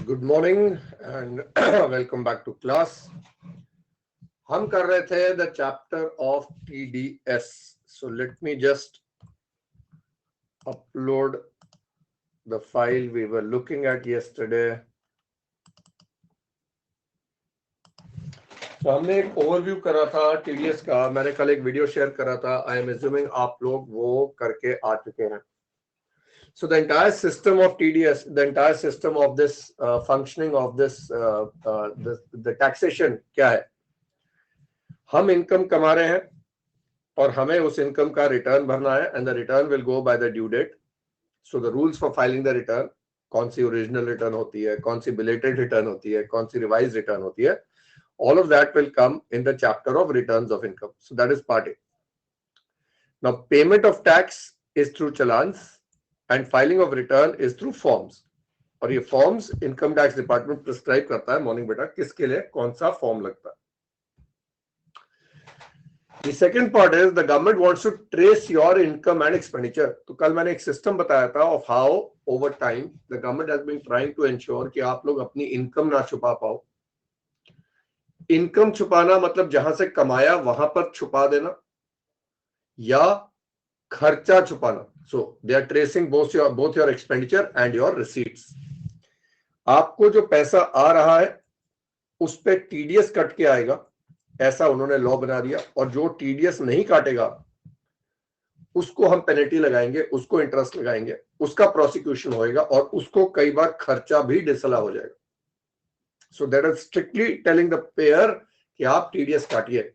Good morning and welcome back to class. हम कर रहे थे the chapter of TDS। So let me just upload the file we were looking at yesterday. तो हमने एक overview करा था TDS का। मैंने कल एक वीडियो शेयर करा था। आई एम एज्यूमिंग आप लोग वो करके आ चुके हैं। So the entire system of TDS, the entire system of this functioning of this the taxation क्या है? हम इनकम कमा रहे हैं और हमें उस इनकम का रिटर्न भरना है and the return will go by the due date. So the rules for filing the return, कौन सी ओरिजिनल रिटर्न होती है, कौन सी बिलेटेड रिटर्न होती है, कौन सी रिवाइज रिटर्न होती है, all of that will come in the chapter of returns of income. So that is part A. Now payment of tax is through challans and filing of return is through forms. और ये forms income tax department prescribe करता है। Morning बेटा, किसके लिए कौन सा form लगता है। The second part is the government wants to trace your income and expenditure. तो कल मैंने एक सिस्टम बताया था of how over time the government has been trying to ensure कि आप लोग अपनी इनकम ना छुपा पाओ। इनकम छुपाना मतलब जहां से कमाया वहां पर छुपा देना या खर्चा छुपाना। So they are tracing both your expenditure and your receipts. आपको जो पैसा आ रहा है उस पे TDS कट के आएगा, ऐसा उन्होंने लॉ बना दिया। और जो TDS नहीं काटेगा उसको हम पेनल्टी लगाएंगे, उसको इंटरेस्ट लगाएंगे, उसका प्रोसिक्यूशन होएगा और उसको कई बार खर्चा भी डिसला हो जाएगा। So that is strictly telling the pair कि आप TDS काटिए।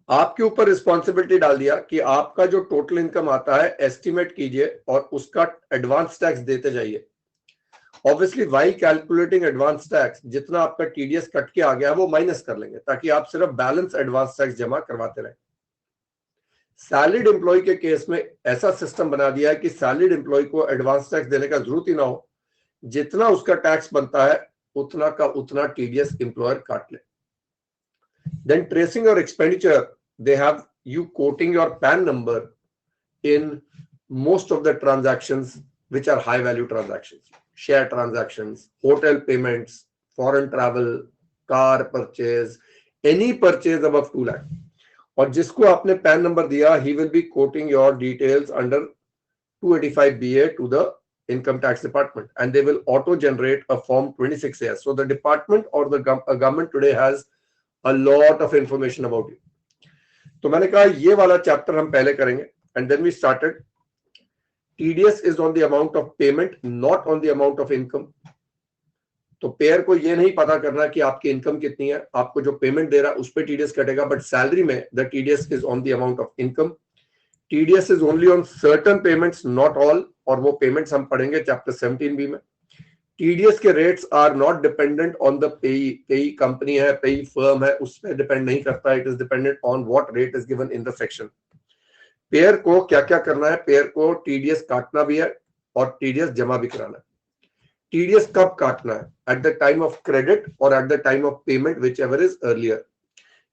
आपके ऊपर रिस्पॉन्सिबिलिटी डाल दिया कि आपका जो टोटल इनकम आता है एस्टिमेट कीजिए और उसका एडवांस टैक्स देते जाइए। Obviously why calculating advance tax, जितना आपका TDS कट के आ गया वो माइनस कर लेंगे ताकि आप सिर्फ बैलेंस एडवांस टैक्स जमा करवाते रहें। सैलरीड एम्प्लॉय के केस में ऐसा सिस्टम बना दिया है कि सैलरीड एम्प्लॉय को एडवांस टैक्स देने का जरूरत ही ना हो, जितना उसका टैक्स बनता है उतना का उतना TDS एम्प्लॉयर काट ले। देन ट्रेसिंग और expenditure, they have you quoting your PAN number in most of the transactions which are high value transactions, share transactions, hotel payments, foreign travel, car purchase, any purchase above 2 lakh. और जिसको आपने PAN number दिया, he will be quoting your details under 285BA to the income tax department and they will auto generate a form 26A. So the department or the government today has a lot of information about you. तो मैंने कहा ये वाला chapter हम पहले करेंगे and then we started. TDS is on the amount of payment, not on the amount of income. तो payer को ये नहीं पता करना कि आपकी इनकम कितनी है, आपको जो पेमेंट दे रहा है उस पर TDS कटेगा, बट सैलरी में the TDS is on the amount of income. TDS is only on certain payments, not all, और वो पेमेंट्स हम पढ़ेंगे चैप्टर 17B में। TDS के rates are not dependent on the payee. Payee company है, पेई firm है, उस पर डिपेंड नहीं करता। It is dependent on what rate is given in the section. Pair को क्या क्या करना है, पेयर को TDS काटना भी है और TDS जमा भी कराना है। TDS कब काटना है? At the time of credit और at the time of payment, whichever is earlier.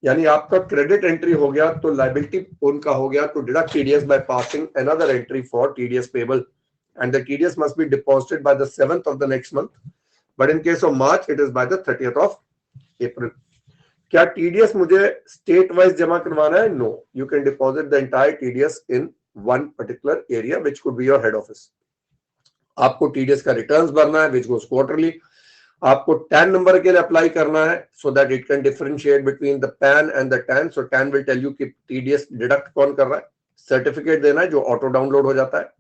यानी आपका क्रेडिट एंट्री हो गया तो लायबिलिटी उनका हो गया तो deduct TDS by passing another entry for TDS payable and the TDS must be deposited by the 7th of the next month, but in case of March it is by the 30th of April. क्या TDS मुझे state wise जमा करवाना है? No, you can deposit the entire TDS in one particular area which could be your head office. आपको TDS का returns भरना है which goes quarterly. आपको TAN नंबर के लिए अप्लाई करना है so that it can differentiate between the PAN and the TAN. So TAN will tell you कि TDS deduct कौन कर रहा है। सर्टिफिकेट देना है जो ऑटो डाउनलोड हो जाता है।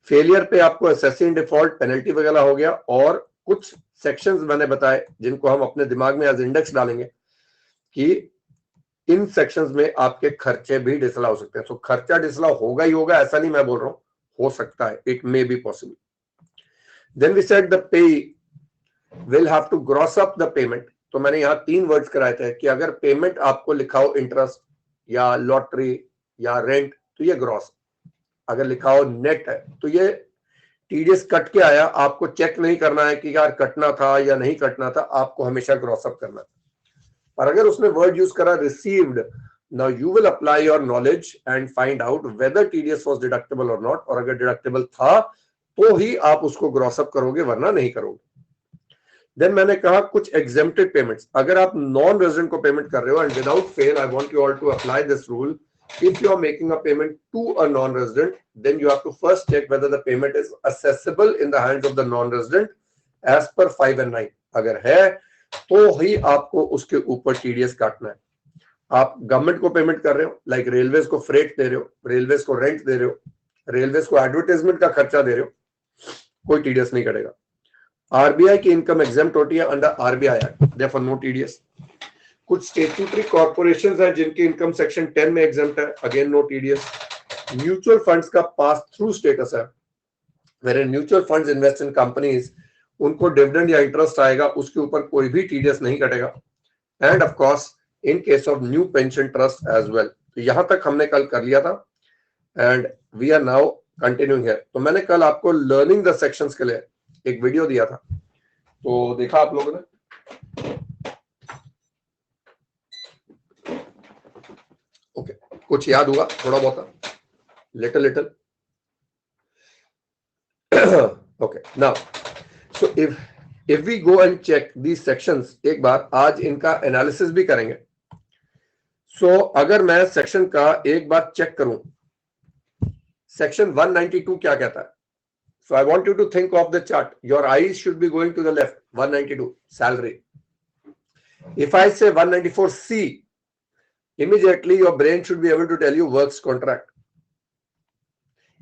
फेलियर पे आपको एसएससी इन डिफॉल्ट, पेनल्टी वगैरह हो गया, और कुछ सेक्शंस मैंने बताए जिनको हम अपने दिमाग में एज इंडेक्स डालेंगे कि इन सेक्शंस में आपके खर्चे भी डिसला हो सकते हैं। सो खर्चा डिसला होगा ही होगा, ऐसा नहीं मैं बोल रहा हूं, हो सकता है, it may be possible. Then we said the payer will have to gross up the payment. तो मैंने यहाँ 3 वर्ड्स कराए थे कि अगर पेमेंट आपको लिखा हो इंटरेस्ट या लॉटरी या रेंट तो ये ग्रॉस, अगर लिखा हो नेट है तो ये TDS कट के आया, आपको चेक नहीं करना है कि यार कटना था या नहीं कटना था, आपको हमेशा ग्रॉस अप करना है। और अगर उसने वर्ड यूज करा received, now you will apply your knowledge and find out whether TDS was deductible और नॉट, और अगर डिडक्टेबल था तो ही आप उसको ग्रॉस अप करोगे, वरना नहीं करोगे। देन मैंने कहा कुछ एग्जेम्प्टेड पेमेंट्स, अगर आप नॉन रेजिडेंट को पेमेंट कर रहे हो, and without fail I want you all to apply this rule, if you are making a payment to a non-resident, then you have to first check whether the payment is accessible in the hands of the non-resident as per 5 and 9. अगर है तो ही आपको उसके ऊपर TDS काटना है। आप government को पेमेंट कर रहे हो, लाइक रेलवेज को फ्रेट दे रहे हो, रेलवेज को रेंट दे रहे हो, रेलवेज को एडवर्टाइजमेंट का खर्चा दे रहे हो, कोई टीडीएस नहीं कटेगा। आरबीआई की इनकम एग्जेम्प्ट होती है under RBI Act, therefore no TDS. कुछ स्टैट्यूटरी कॉर्पोरेशंस हैं जिनकी इनकम सेक्शन 10 में एग्जेम्प्ट है, again no TDS. Mutual funds का पास थ्रू स्टेटस है, where mutual funds invest in companies, उनको डिविडेंड या इंटरेस्ट आएगा, उसके ऊपर कोई भी टीडीएस नहीं कटेगा। And of course in case of new pension trust as well. तो यहां तक हमने कल कर लिया था and we are now continuing here. तो मैंने कल आपको लर्निंग द सेक्शंस के लिए एक वीडियो दिया था, तो देखा आप लोगों ने? ओके, कुछ याद हुआ थोड़ा बहुत, little okay, now so if we go and check these sections, एक बार आज इनका एनालिसिस भी करेंगे। so अगर मैं सेक्शन का एक बार चेक करूं, सेक्शन 192 क्या कहता है? so I want you to think of the chart, your eyes should be going to the left. 192 salary, if I say 194C, immediately your brain should be able to tell you works contract.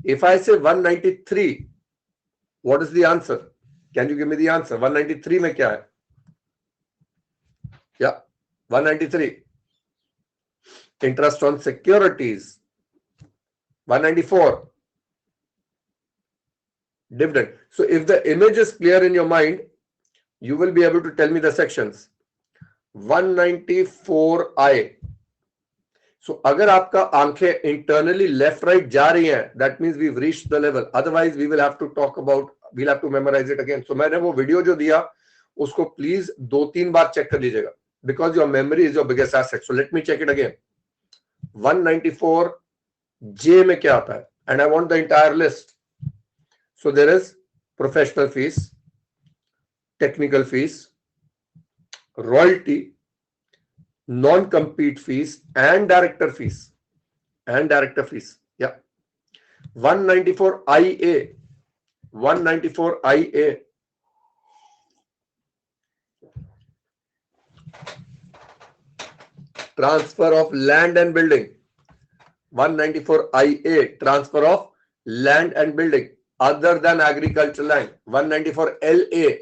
If I say 193, what is the answer? Can you give me the answer? 193 में क्या है? Yeah, 193 interest on securities, 194 dividend. So if the image is clear in your mind, you will be able to tell me the sections. 194I. So अगर आपका आंखें internally left right जा रही हैं, that means we've reached the level. Otherwise we will have to talk about, we'll have to memorize it again. So मैंने वो video जो दिया उसको प्लीज 2-3 बार चेक कर लीजिएगा, because your memory is your biggest asset. So let me check it again. 194J में क्या आता है? And I want the entire list. So there is professional fees, technical fees, royalty, non-compete fees, and director fees. Yeah. 194IA. 194IA. Transfer of land and building. 194IA. Transfer of land and building other than agricultural land. 194LA.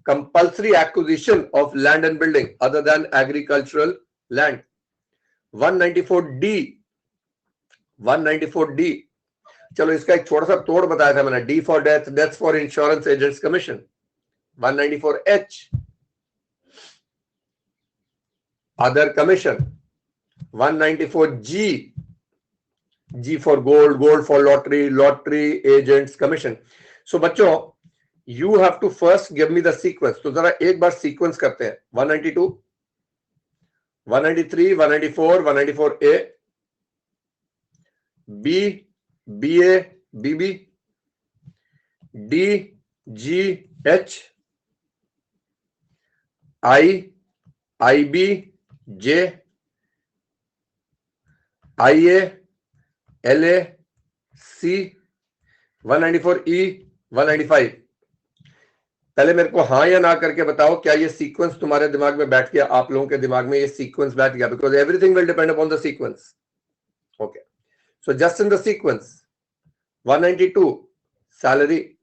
Compulsory acquisition of land and building other than agricultural land. 194D. 194D. चलो इसका एक छोटा सा तोड़ बताया था मैंने. D for death, death for insurance agents commission. 194H. Other commission. 194G. G for gold, gold for lottery, lottery agents commission. So बच्चों, you have to first give me the sequence. तो जरा एक बार सीक्वेंस करते हैं. 192, 193, 194, 194A, B, BA, BB, D, G, H, I, IB, J, IA, LA, C, 194E, 195. पहले मेरे को हाँ या ना करके बताओ, क्या ये सीक्वेंस तुम्हारे दिमाग में बैठ गया? आप लोगों के दिमाग में ये सीक्वेंस बैठ गया? Because everything will depend upon the sequence. Okay, so just in the sequence. 192 salary,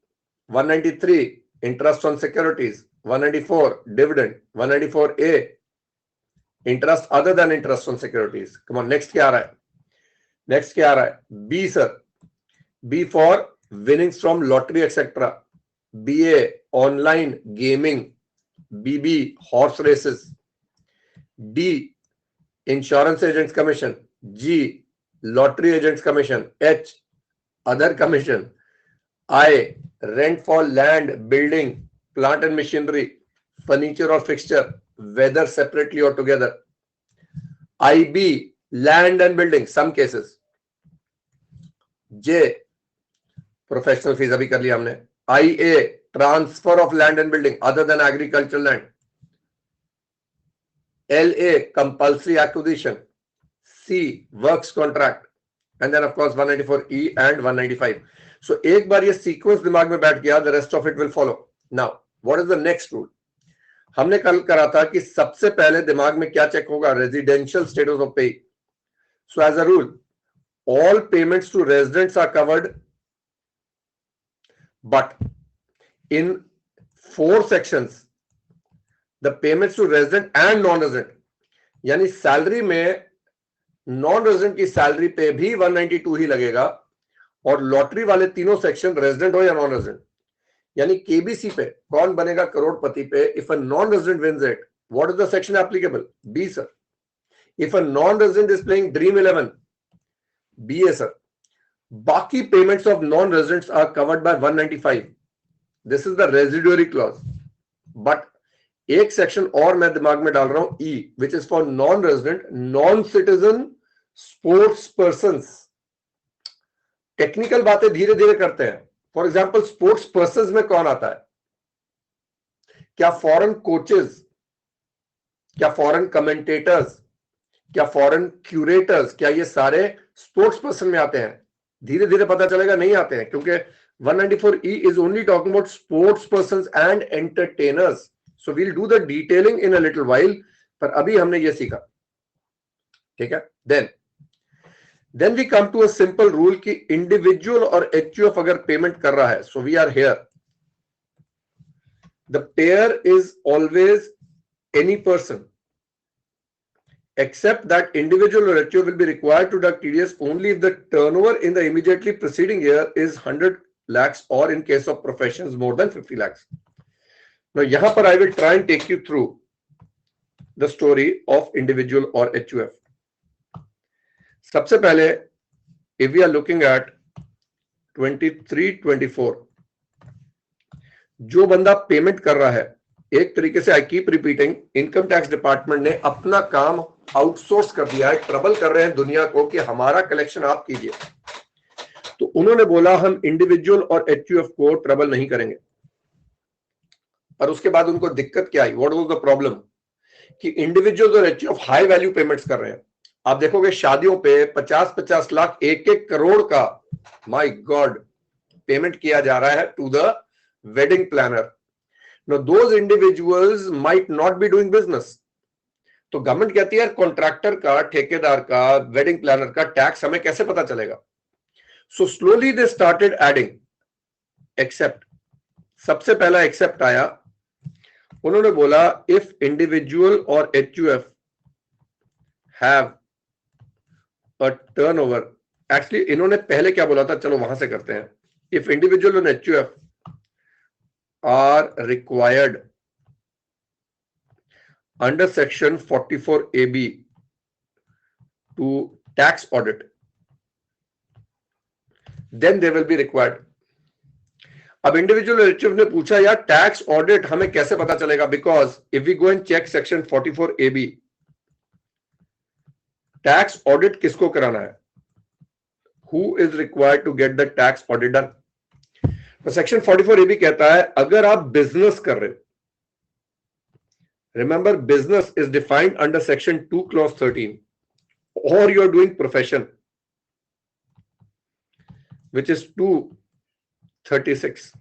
193 interest on securities, 194 dividend, 194A interest other than interest on securities. Come on, next क्या आ रहा है? नेक्स्ट क्या आ रहा है? B sir. B for winnings from lottery etcetera. BA online gaming. BB horse races. D insurance agents commission. G lottery agents commission. H other commission. I rent for land, building, plant and machinery, furniture or fixture, whether separately or together. IB land and building, some cases. J professional fees अभी कर लिया हमने. IA transfer of land and building other than agricultural land. LA, compulsory acquisition. C, works contract. And then of course 194E and 195. So एक बार ये sequence दिमाग में बैठ गया, the rest of it will follow. Now, what is the next rule? हमने कल करा था कि सबसे पहले दिमाग में क्या चेक होगा? रेजिडेंशियल स्टेटस ऑफ पे. So as a rule, all payments to residents are covered, but in 4 sections, the payments to resident and non-resident, यानी सैलरी में नॉन रेजिडेंट की सैलरी पे भी 192 ही लगेगा, और लॉटरी वाले तीनों सेक्शन रेजिडेंट हो या नॉन रेजिडेंट, यानी केबीसी पे कौन बनेगा करोड़पति पे? If a non resident wins it, what is the section applicable? B sir. If a non resident is playing dream 11, B है सर. बाकी payments of non residents are covered by 195. This is the residuary clause. But एक section और मैं दिमाग में डाल रहा हूं, E, which is for non resident, non citizen, sports persons. Technical बातें धीरे धीरे करते हैं. फॉर एग्जाम्पल स्पोर्ट्स पर्संस में कौन आता है? क्या फॉरेन कोचेस, क्या फॉरेन कमेंटेटर्स, क्या फॉरेन क्यूरेटर्स, क्या ये सारे स्पोर्ट्स पर्सन में आते हैं? धीरे धीरे पता चलेगा नहीं आते हैं, क्योंकि 194E is only talking about sports persons and entertainers. So we'll do the detailing in a little while, पर अभी हमने ये सीखा. ठीक है. Then we come to a simple rule कि individual और HUF अगर पेमेंट कर रहा है, so we are here. The payer is always any person, except that individual or HUF will be required to deduct TDS only if the turnover in the immediately preceding year is 100 lakhs or in case of professions more than 50 lakhs. Now यहाँ पर I will try and take you through the story of individual or HUF. सबसे पहले if we are looking at 23-24, जो बंदा payment कर रहा है, एक तरीके से I keep repeating, income tax department ने अपना काम आउटसोर्स कर दिया है. ट्रबल कर रहे हैं दुनिया को कि हमारा कलेक्शन आप कीजिए. तो उन्होंने बोला हम इंडिविजुअल और HUF को ट्रबल नहीं करेंगे. पर उसके बाद उनको दिक्कत क्या आई? What was the problem? कि इंडिविजुअल्स और HUF हाई वैल्यू पेमेंट्स कर रहे हैं. आप देखोगे शादियों पे 50-50 लाख, 1-1 करोड़ का, माय गॉड, पेमेंट किया जा रहा है to the wedding planner. Now those individuals might not be doing business. तो गवर्नमेंट कहती है कॉन्ट्रैक्टर का, ठेकेदार का, वेडिंग प्लानर का टैक्स हमें कैसे पता चलेगा? So slowly they started adding except. सबसे पहला एक्सेप्ट आया, उन्होंने बोला इफ इंडिविजुअल और HUF have a turnover. Actually इन्होंने पहले क्या बोला था, चलो वहां से करते हैं. इफ इंडिविजुअल और HUF are required under section 44AB to tax audit, then they will be required. अब इंडिविजुअल और HUF ने पूछा यार टैक्स ऑडिट हमें कैसे पता चलेगा? Because if we go and check section 44AB, tax audit किसको कराना है? Who is required to get the tax audit done? तो सेक्शन 44AB कहता है अगर आप बिजनेस कर रहे हो, remember business is defined under section 2 clause 13, और you are doing profession which is 236.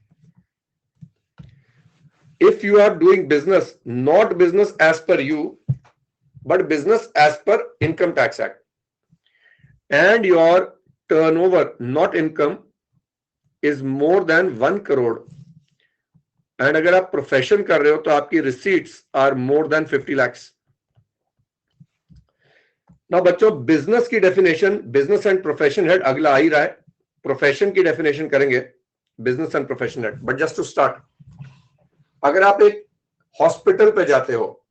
If you are doing business, not business as per you, but business as per income tax act, and your turnover not income is more than 1 crore, and अगर आप profession कर रहे हो तो आपकी receipts are more than 50 lakhs. ना बच्चों, business की definition, business and profession head अगला आ ही रहा है. प्रोफेशन की डेफिनेशन करेंगे, business and profession head. But just to start, अगर आप एक हॉस्पिटल पे जाते हो,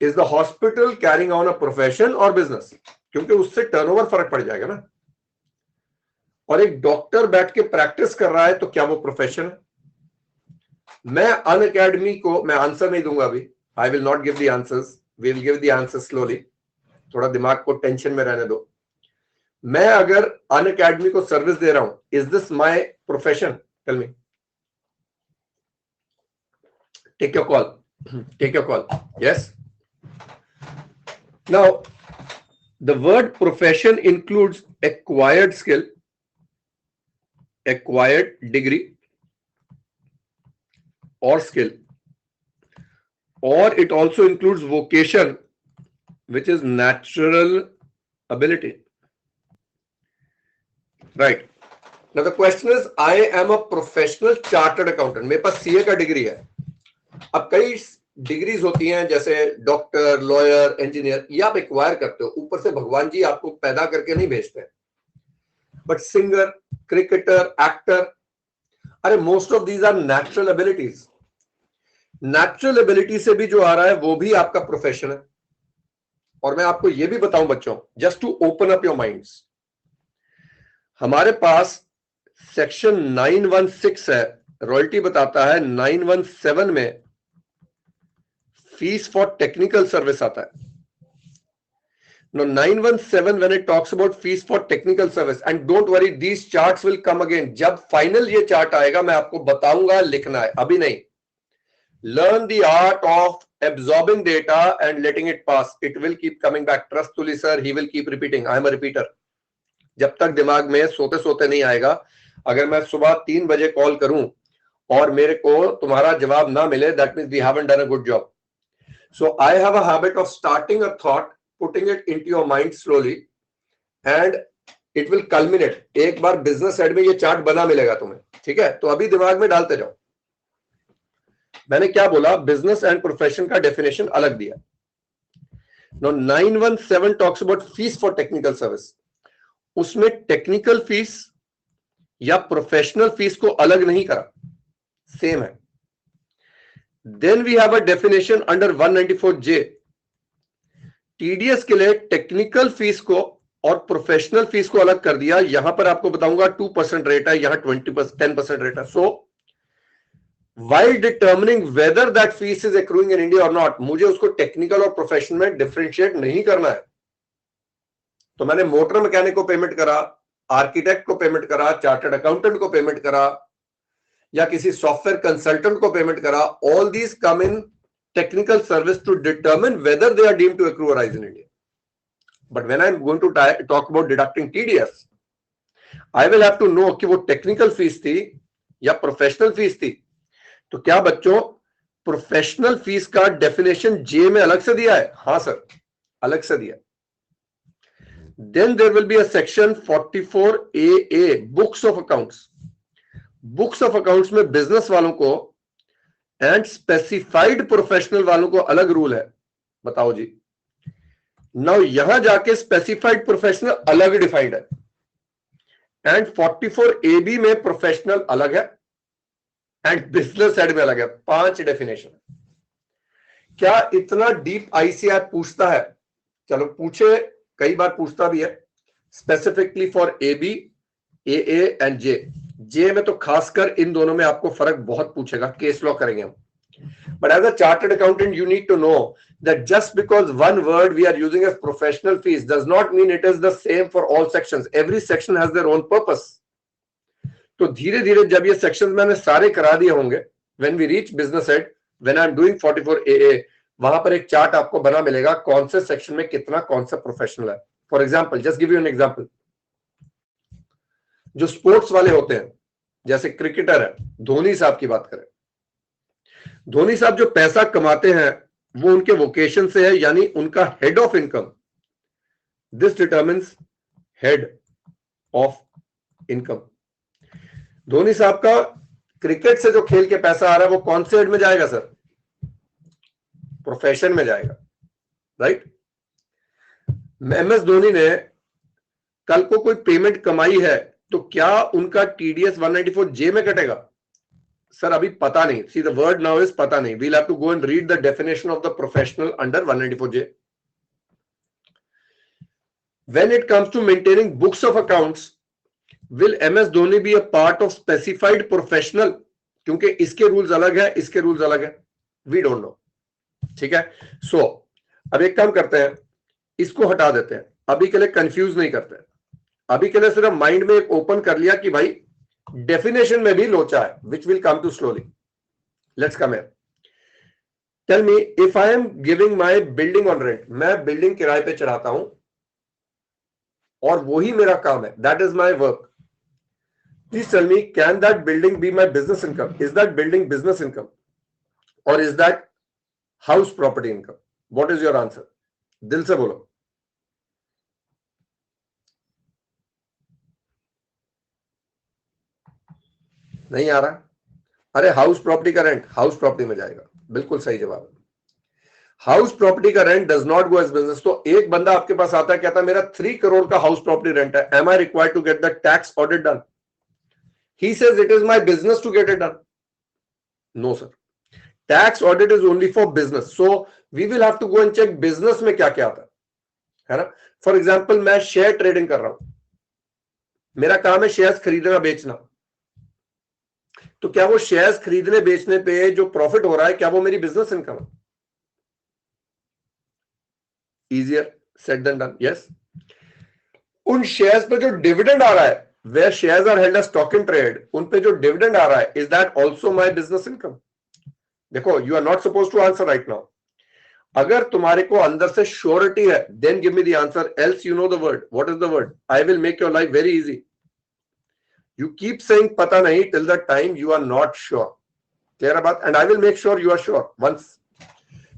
is the hospital carrying on a profession और बिजनेस? क्योंकि उससे टर्नओवर फर्क पड़ जाएगा ना. और एक डॉक्टर बैठ के प्रैक्टिस कर रहा है तो क्या वो प्रोफेशन है? मैं अनअकैडमी को मैं आंसर नहीं दूंगा अभी. I will not give the answers, we will give the answers slowly. थोड़ा दिमाग को टेंशन में रहने दो. मैं अगर अनअकैडमी को सर्विस दे रहा हूं, is this my profession? Tell me. Take your call. Take your call. Yes. Now, the word profession includes acquired skill, acquired degree or skill, or it also includes vocation, which is natural ability. Right. Now the question is, I am a professional chartered accountant. मेरे पास CA का degree है. अब कई degrees होती हैं जैसे doctor, lawyer, engineer, ये आप एक्वायर करते हो. ऊपर से भगवान जी आपको पैदा करके नहीं भेजते. बट सिंगर, क्रिकेटर, एक्टर, अरे most of these are natural abilities. Natural ability से भी जो आ रहा है वो भी आपका प्रोफेशन है. और मैं आपको ये भी बताऊं बच्चों, just to open up your minds, हमारे पास सेक्शन 916 है, रॉयल्टी बताता है. 917 में फीस फॉर टेक्निकल सर्विस आता है. Now 917 when it talks about fees for technical service, and don't worry, these charts will come again. जब फाइनल ये चार्ट आएगा मैं आपको बताऊंगा, लिखना है, अभी नहीं. Learn the art of absorbing data and letting it pass. It will keep coming back. Trust Tuli sir, he will keep repeating. I am a repeater. जब तक दिमाग में सोते सोते नहीं आएगा, अगर मैं सुबह 3 बजे कॉल करूं और मेरे को तुम्हारा जवाब ना मिले, that means we haven't done a good job. So I have a habit of starting a thought, putting it into your mind slowly, and it will culminate. एक बार बिजनेस साइड में ये चार्ट बना मिलेगा तुम्हें, ठीक है? तो अभी दिमाग में डालते जाओ. मैंने क्या बोला? बिजनेस एंड प्रोफेशन का डेफिनेशन अलग दिया. Now 917 talks about fees for technical service. उसमें टेक्निकल फीस या प्रोफेशनल फीस को अलग नहीं करा, सेम है. Then we have a definition under 194J. TDS के लिए टेक्निकल फीस को और प्रोफेशनल फीस को अलग कर दिया. यहां पर आपको बताऊंगा 2% रेट है, यहां 10% रेट है. सो while determining whether that fees is accruing in India or not, मुझे उसको टेक्निकल और प्रोफेशनल में डिफरेंशिएट नहीं करना है. तो मैंने मोटर मैकेनिक को पेमेंट करा, आर्किटेक्ट को पेमेंट करा, चार्टर्ड अकाउंटेंट को पेमेंट करा, या किसी सॉफ्टवेयर कंसल्टेंट को पेमेंट करा. All these come in technical service to determine whether they are deemed to accrue or arise in India. But when I am going to talk about deducting TDS, I will have to know कि वो technical fees थी या professional fees थी. तो क्या बच्चों professional fees का definition जे में अलग से दिया है? हाँ सर, अलग से दिया. Then there will be a section 44AA, books of accounts. Books of accounts में बिजनेस वालों को एंड स्पेसिफाइड प्रोफेशनल वालों को अलग रूल है. बताओ जी. नाउ यहां जाके स्पेसिफाइड प्रोफेशनल अलग डिफाइंड है, एंड 44AB में प्रोफेशनल अलग है एंड बिजनेस साइड में अलग है. 5 डेफिनेशन. क्या इतना डीप आईसीआर पूछता है? चलो पूछे, कई बार पूछता भी है. Specifically for AB, AA and J में तो खासकर इन दोनों में आपको फर्क बहुत पूछेगा. केस लॉ करेंगे हम. But as a chartered accountant you need to know that just because one word we are using as professional fees does not mean it is the same for all sections. Every section has their own purpose. तो धीरे धीरे जब ये sections मैंने सारे करा दिए होंगे, when we reach business head, when I am doing 44AA, वहां पर एक चार्ट आपको बना मिलेगा कौन से सेक्शन में कितना कौन सा प्रोफेशनल है. For example, just give you an example. जो स्पोर्ट्स वाले होते हैं, जैसे क्रिकेटर है, धोनी साहब की बात करें. धोनी साहब जो पैसा कमाते हैं वो उनके वोकेशन से है, यानी उनका head of income. This determines head of income. Dhoni साहब का क्रिकेट से जो खेल के पैसा आ रहा है वो कौन से हेड में जाएगा सर? प्रोफेशन में जाएगा, राइट? MS धोनी ने कल को कोई पेमेंट कमाई है तो क्या उनका टीडीएस 194J में कटेगा? सर अभी पता नहीं. See the word now is पता नहीं. We'll have to go and read the definition of the professional under 194J. When it comes to maintaining books of accounts, will MS Dhoni be a part of specified professional? क्योंकि इसके rules अलग है, इसके rules अलग है. We don't know. ठीक है. सो अब एक काम करते हैं, इसको हटा देते हैं. अभी के लिए कंफ्यूज नहीं करते. अभी के लिए सिर्फ माइंड में एक ओपन कर लिया कि भाई डेफिनेशन में भी लोचा है, which will come to slowly. Let's come here. Tell me, if I am giving my building on rent, मैं बिल्डिंग किराए पे चढ़ाता हूं और वही मेरा काम है, that is my work. Please tell me, can that building be my business income? Is that building business income? Or is that house property income? What is your answer? दिल से बोलो. नहीं आ रहा? अरे हाउस प्रॉपर्टी का rent house property में जाएगा. बिल्कुल सही जवाब. हाउस प्रॉपर्टी का rent does not go as business. तो एक बंदा आपके पास आता है, कहता है मेरा 3 करोड़ का हाउस प्रॉपर्टी रेंट है, am I required to get the tax audit done? He says it is my business to get it done. No sir, tax audit is only for business, so we will have to go and check business में क्या क्या आता है ना. For example मैं share trading कर रहा हूं, मेरा काम है शेयर्स खरीदना बेचना, तो क्या वो शेयर्स खरीदने बेचने पे जो प्रॉफिट हो रहा है, क्या वो मेरी बिजनेस इनकम है? Easier said than done. Yes. उन शेयर्स पे जो डिविडेंड आ रहा है, where shares are held as stock in trade, उन पे जो डिविडेंड आ रहा है, is that also my business income? देखो, you are not supposed to answer right now. अगर तुम्हारे को अंदर से श्योरिटी है, then give me the answer, else you know the word. What is the word? I will make your life very easy. You keep saying पता नहीं till the time you are not sure. Clear बात? And I will make sure you are sure once.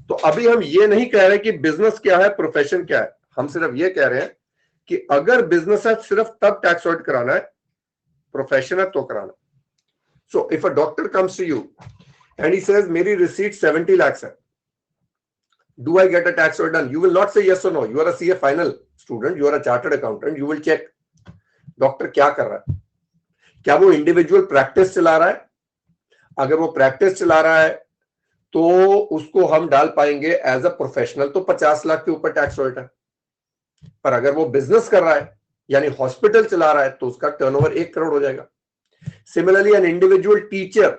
तो अभी हम ये नहीं कह रहे कि बिजनेस क्या है, प्रोफेशन क्या है, हम सिर्फ ये कह रहे हैं कि अगर बिजनेस है सिर्फ तब टैक्स ऑडिट कराना है, प्रोफेशन है तो कराना. So if a doctor comes to you and he says मेरी रिसीट 70 lakhs है, do I get a tax audit done? You will not say yes और no. You are a CA final student, you are a chartered accountant, you will check doctor क्या कर रहा है, क्या वो individual practice चला रहा है. अगर वो प्रैक्टिस चला रहा है तो उसको हम डाल पाएंगे एज अ प्रोफेशनल, तो 50 लाख के ऊपर टैक्स ऑडिट है. पर अगर वो बिजनेस कर रहा है यानी हॉस्पिटल चला रहा है तो उसका टर्नओवर 1 करोड़ हो जाएगा. Similarly an individual teacher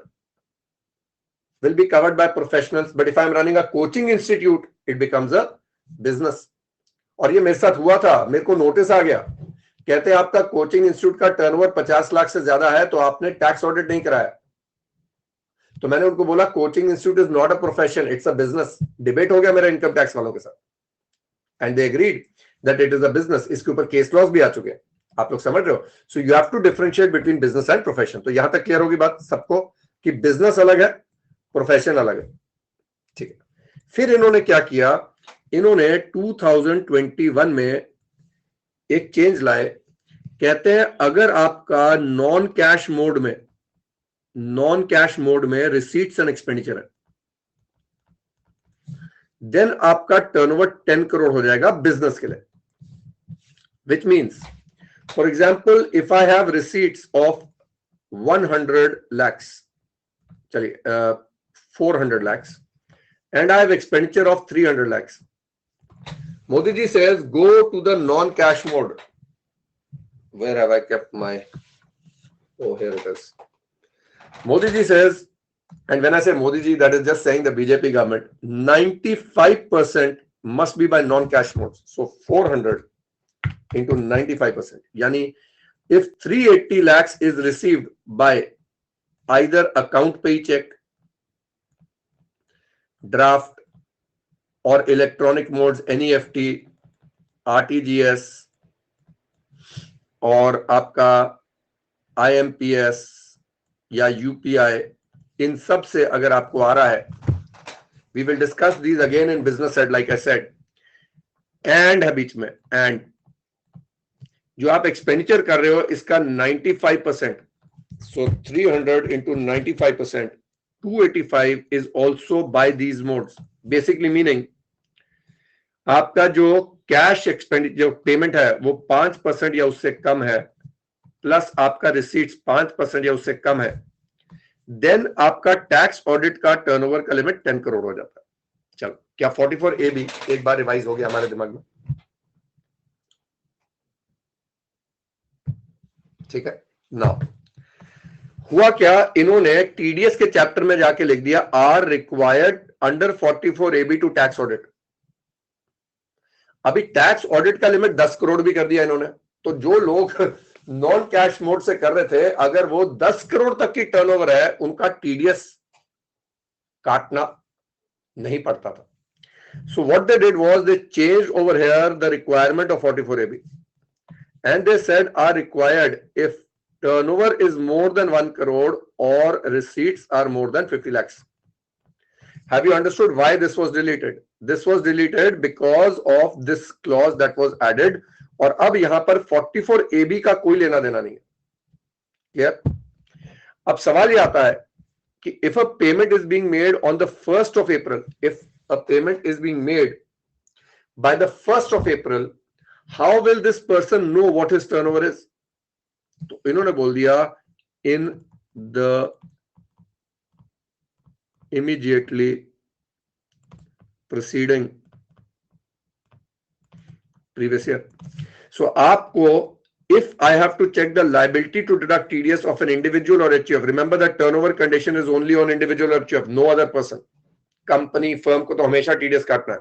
will be covered by professionals, but if I am running a coaching institute it becomes a business. और ये मेरे साथ हुआ था, मेरे को नोटिस आ गया, कहते हैं आपका कोचिंग इंस्टीट्यूट का टर्नओवर 50 लाख से ज्यादा है तो आपने टैक्स ऑडिट नहीं कराया. तो मैंने उनको बोला coaching institute is not a profession, it's a business. Debate हो गया मेरा इनकम टैक्स वालों के साथ, and they agreed that it is a business. इसके ऊपर केस लॉस भी आ चुके हैं, आप लोग समझ रहे हो. So you have to differentiate between business and profession. तो यहां तक क्लियर होगी बात सबको कि बिजनेस अलग है, प्रोफेशन अलग है. ठीक है. फिर इन्होंने क्या किया, इन्होंने 2021 में एक चेंज लाए. कहते हैं अगर आपका नॉन कैश मोड में रिसीट्स एंड एक्सपेंडिचर है, देन आपका टर्नओवर 10 करोड़ हो जाएगा बिजनेस के लिए. Which means for example if I have receipts of 100 lakhs, चलिए 400 lakhs, and I have expenditure of 300 lakhs. Modi ji says go to the non-cash mode. Where have I kept my? Oh, here it is. Modi ji says, and when I say Modi ji, that is just saying the BJP government, 95% must be by non-cash modes. So 400 into 95%. Yani, if 380 lakhs is received by either account pay check, draft और electronic modes, NEFT, RTGS और आपका IMPS या UPI, इन सब से अगर आपको आ रहा है, we will discuss these again in business said, like I said. And है बीच में, एंड जो आप एक्सपेंडिचर कर रहे हो इसका 95%, सो 300 into 95%, 285 is also by these modes. Basically meaning आपका जो कैश एक्सपेंडिचर जो पेमेंट है वो 5% या उससे कम है, प्लस आपका रिसीट्स 5% या उससे कम है, देन आपका टैक्स ऑडिट का टर्नओवर का लिमिट 10 करोड़ हो जाता है. चलो, क्या 44A भी एक बार रिवाइज हो गया हमारे दिमाग में? ठीक है. नाउ हुआ क्या, इन्होंने टीडीएस के चैप्टर में जाके लिख दिया are required under 44AB to tax audit. अभी टैक्स ऑडिट का लिमिट 10 करोड़ भी कर दिया इन्होंने. तो जो लोग नॉन कैश मोड से कर रहे थे, अगर वो 10 करोड़ तक की टर्नओवर है, उनका टीडीएस काटना नहीं पड़ता था. So what they did was they changed over here the requirement of 44AB, and they said are required if turnover is more than 1 crore or receipts are more than 50 lakhs. Have you understood why this was deleted? This was deleted because of this clause that was added. और अब यहां पर 44AB का कोई लेना देना नहीं है. क्लियर? अब सवाल ये आता है कि if a payment is being made on the 1st of April, if a payment is being made by the 1st of April, how will this person know what his turnover is? तो इन्होंने बोल दिया in the immediately preceding previous year. So आपको, if I have to check the liability to deduct TDS of an individual or HUF, remember that turnover condition is only on individual or HUF, no other person. Company, firm को तो हमेशा TDS काटना है.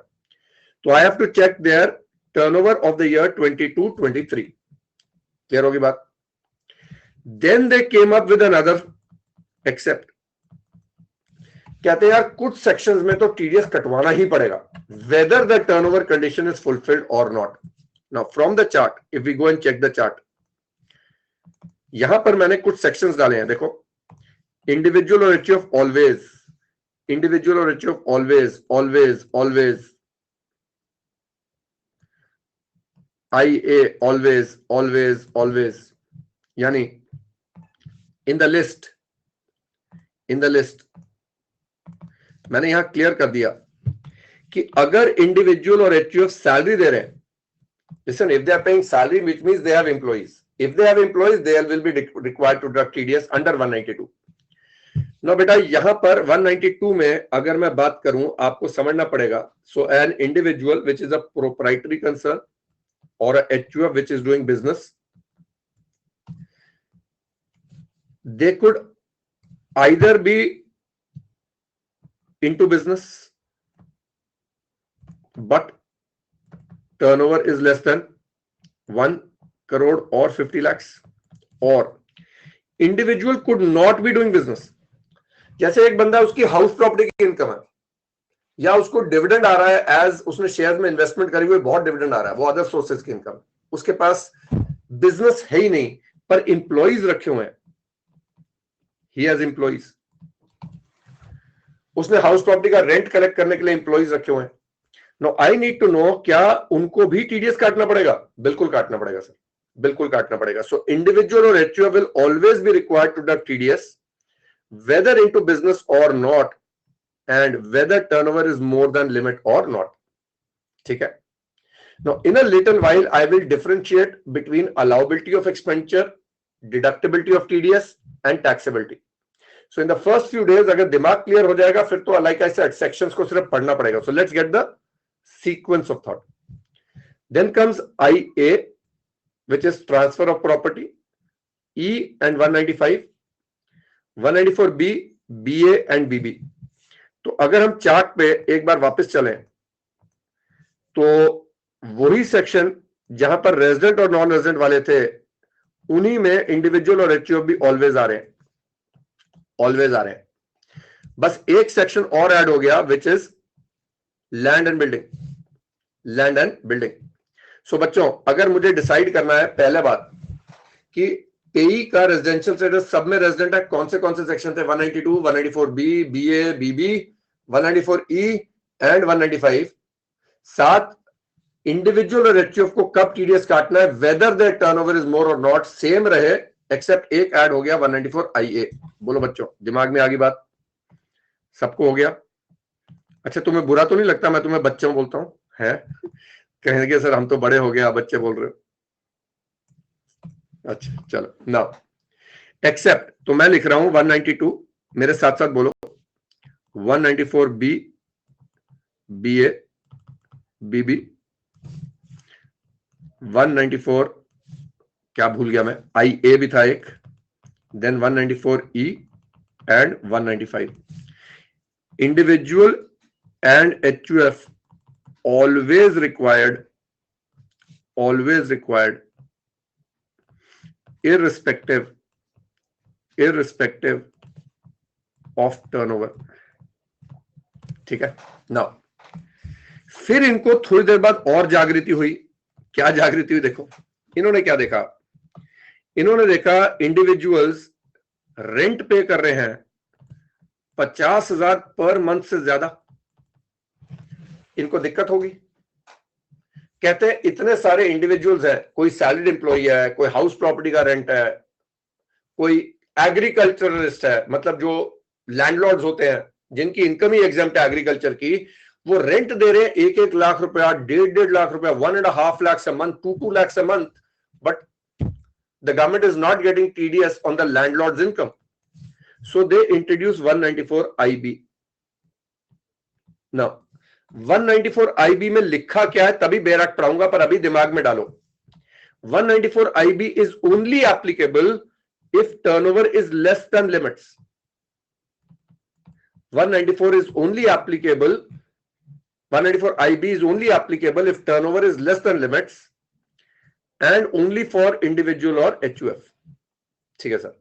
तो I have to check their turnover of the year 22-23. Clear होगी बात? Then they came up with another except. कहते हैं यार कुछ सेक्शंस में तो टीडीएस कटवाना ही पड़ेगा, whether the turnover condition is fulfilled or not. Now from the chart, if we go and check the chart, यहां पर मैंने कुछ सेक्शंस डाले हैं. देखो, इंडिविजुअल और एचयूएफ ऑलवेज, इंडिविजुअल और HUF always always always, IA always always always, यानी इन द लिस्ट मैंने यहां क्लियर कर दिया कि अगर इंडिविजुअल और एचयूएफ सैलरी दे रहे हैं, listen, if they are paying salary, which means they have employees. If they have employees, they will be required to deduct TDS under 192. Now बेटा यहां पर 192 में अगर मैं बात करूं, आपको समझना पड़ेगा. So an individual which is a proprietary concern or a HUF which is doing business, they could either be into business but turnover is less than 1 crore or 50 lakhs, or individual could not be doing business. जैसे एक बंदा, उसकी house property की income है या उसको dividend आ रहा है, एज उसने शेयर्स में इन्वेस्टमेंट करी हुई, बहुत डिविडेंड आ रहा है, वो अदर सोर्सेज की इनकम, उसके पास बिजनेस है ही नहीं पर इंप्लॉइज रखे हुए हैं, ही हैज एम्प्लॉइज, उसने हाउस प्रॉपर्टी का रेंट कलेक्ट करने के लिए इंप्लॉइज रखे हुए हैं. No I need to know, क्या उनको भी टीडीएस काटना पड़ेगा? बिल्कुल काटना पड़ेगा सर, बिल्कुल काटना पड़ेगा. सो इंडिविजुअल और HUF will always be required to deduct TDS whether into business or not, and whether turnover is more than limit or not. ठीक है. Now in a little while I will differentiate between allowability of expenditure, deductibility of TDS and taxability. So in the first few days अगर दिमाग clear हो जाएगा, फिर तो like I said sections को सिर्फ पढ़ना पड़ेगा. So let's get the sequence of thought. Then comes IA, which is transfer of property, E and 195, 194B, BA and BB. तो अगर हम चार्ट पे एक बार वापस चलें तो वही सेक्शन जहां पर रेजिडेंट और नॉन रेजिडेंट वाले थे, उन्हीं में इंडिविजुअल और एचयूएफ भी ऑलवेज आ रहे हैं, ऑलवेज आ रहे हैं. बस एक सेक्शन और ऐड हो गया, which is land and building, land and building. So बच्चों, अगर मुझे डिसाइड करना है, पहले बात कि पेई का रेजिडेंशियल स्टेटस सब में रेजिडेंट है, कौन से सेक्शन थे? 192, 194B, BA, BB, 194E and 195. साथ इंडिविजुअल और एचयूएफ को कब टीडीएस काटना है, whether their turnover is more और नॉट, सेम रहे, एक्सेप्ट एक ऐड हो गया 194IA. बोलो बच्चों, दिमाग में आ गई बात? सबको हो गया? अच्छा, तुम्हें बुरा तो नहीं लगता मैं तुम्हें बच्चों बोलता हूं? है कहेंगे सर हम तो बड़े हो गए, आप बच्चे बोल रहे हो. अच्छा चलो. नाउ एक्सेप्ट, तो मैं लिख रहा हूं 192, मेरे साथ साथ बोलो, 194B, BA, BB, 194, क्या भूल गया मैं, IA भी था एक, then 194E and 195. Individual and HUF always required irrespective of turnover. ठीक है ना। फिर इनको थोड़ी देर बाद और जागृति हुई। क्या जागृति हुई देखो, इन्होंने क्या देखा, इन्होंने देखा इंडिविजुअल्स रेंट पे कर रहे हैं 50,000 पर मंथ से ज्यादा, इनको दिक्कत होगी। कहते हैं इतने सारे इंडिविजुअल्स हैं, कोई सैलरीड एम्प्लॉई है, कोई हाउस प्रॉपर्टी का रेंट है, कोई एग्रीकल्चरलिस्ट है, मतलब जो लैंडलॉर्ड्स होते हैं जिनकी इनकम ही एग्जाम्प्ट है एग्रीकल्चर की, वो रेंट दे रहे हैं 1-1 लाख रुपया, 1.5 लाख रुपया, 1.5 lakhs a month, 2 lakhs a month, but the government is not getting TDS on the landlord's income, so they introduce 194 IB. Now 194 IB में लिखा क्या है तभी बेरक पढ़ाऊंगा, पर अभी दिमाग में डालो। 194 IB is only applicable if turnover is less than limits. 194 is only applicable, 194 IB is only applicable if turnover is less than limits and only for individual or HUF. ठीक है सर।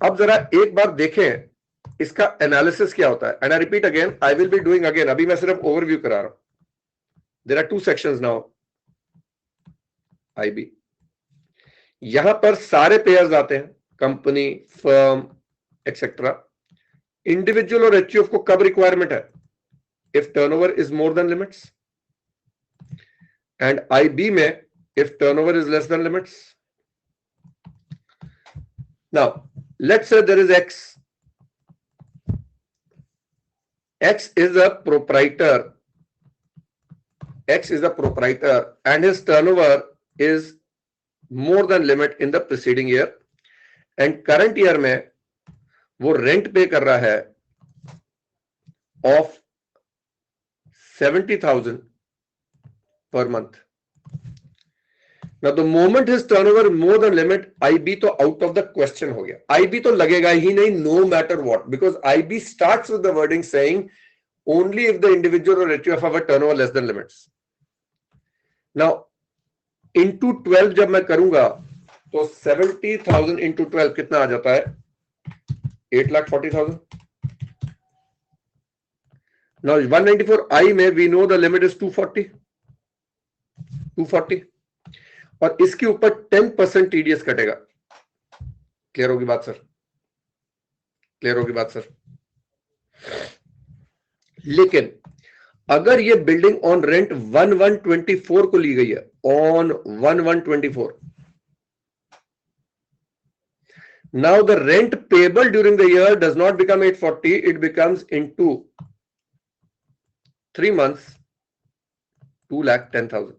अब जरा एक बार देखें इसका एनालिसिस क्या होता है। And I repeat again, I will be doing again, अभी मैं सिर्फ ओवरव्यू करा रहा हूं। There are 2 sections now IB। यहां पर सारे पेयर्स आते हैं, कंपनी, फर्म एक्सेट्रा। इंडिविजुअल और HUF को कब रिक्वायरमेंट है? If turnover is more than limits, and IB में if turnover is less than limits. Now let's say there is X. X is a proprietor. X is a proprietor and his turnover is more than limit in the preceding year, and current year में वो rent pay कर रहा है of 70,000 per month. Now the moment his turnover more than limit, IB तो out of the question हो गया। IB तो लगेगा ही नहीं no matter what, because IB starts with the wording saying only if the individual or HUF have a turnover less than limits. Now into 12 जब मैं करूंगा तो 70,000 into 12 कितना आ जाता है? 8,40,000। Now 194I में we know the limit is 240 और इसके ऊपर 10% TDS कटेगा। क्लियर होगी बात सर? क्लियर होगी बात सर? लेकिन अगर ये बिल्डिंग ऑन रेंट 1124 को ली गई है, on 1124, now the rent payable during the year does not become 840, it becomes into 3 months 2,10,000.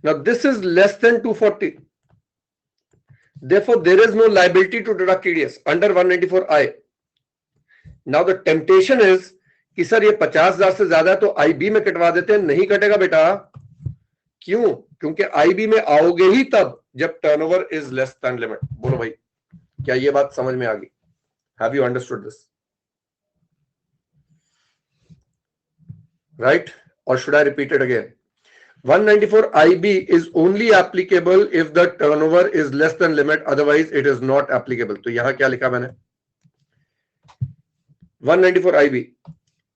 Now this is less than 240. Therefore, there is no liability to deduct TDS under 194I. Now the temptation is कि sir ये 50,000 से ज्यादा है तो IB में कटवा देते हैं। नहीं कटेगा बेटा। क्यों? क्योंकि IB में आओगे ही तब जब turnover is less than limit. बोलो भाई, क्या ये बात समझ में आ गई? Have you understood this? Right? और should I repeat it again? 194 IB is only applicable if the turnover is less than limit, otherwise it is not applicable. तो यहां क्या लिखा मैंने? 194 IB,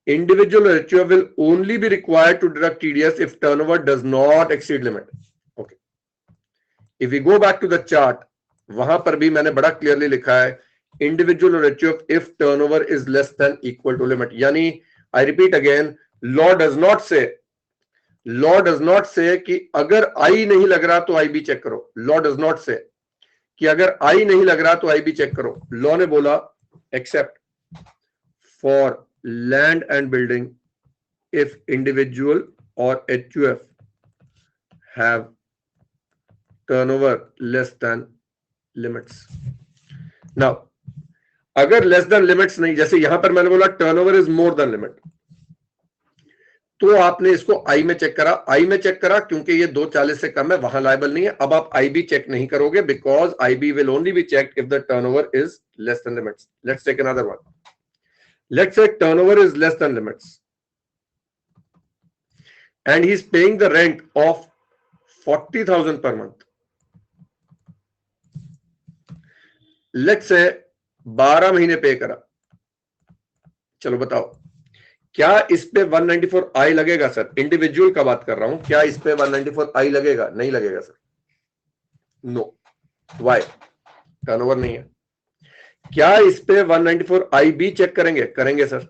individual or HUF will only be required to deduct TDS if turnover does not exceed limit. Okay. If we go back to the chart, वहां पर भी मैंने बड़ा क्लियरली लिखा है individual or HUF if turnover is less than equal to limit. यानी I repeat again, law does not say कि अगर I नहीं लग रहा तो IB चेक करो। law does not say कि अगर I नहीं लग रहा तो IB चेक करो। law ने बोला except for land and building if individual or HUF have turnover less than limits. Now अगर less than limits नहीं, जैसे यहां पर मैंने बोला turnover is more than limit, तो आपने इसको आई में चेक करा। आई में चेक करा क्योंकि ये 240 से कम है, वहां लायबल नहीं है। अब आप IB चेक नहीं करोगे because IB will only be checked if the turnover is less than limits. Let's take another one. Let's say turnover is less than limits and he is paying the rent of 40,000 per month. Let's say 12 महीने पे करा, चलो बताओ, क्या इस पे 194I लगेगा sir? Individual का बात कर रहा हूं, क्या इस पे 194I लगेगा? नहीं लगेगा सर, नो। वाई? टर्नओवर नहीं है। क्या इस पे 194I भी चेक करेंगे? करेंगे सर,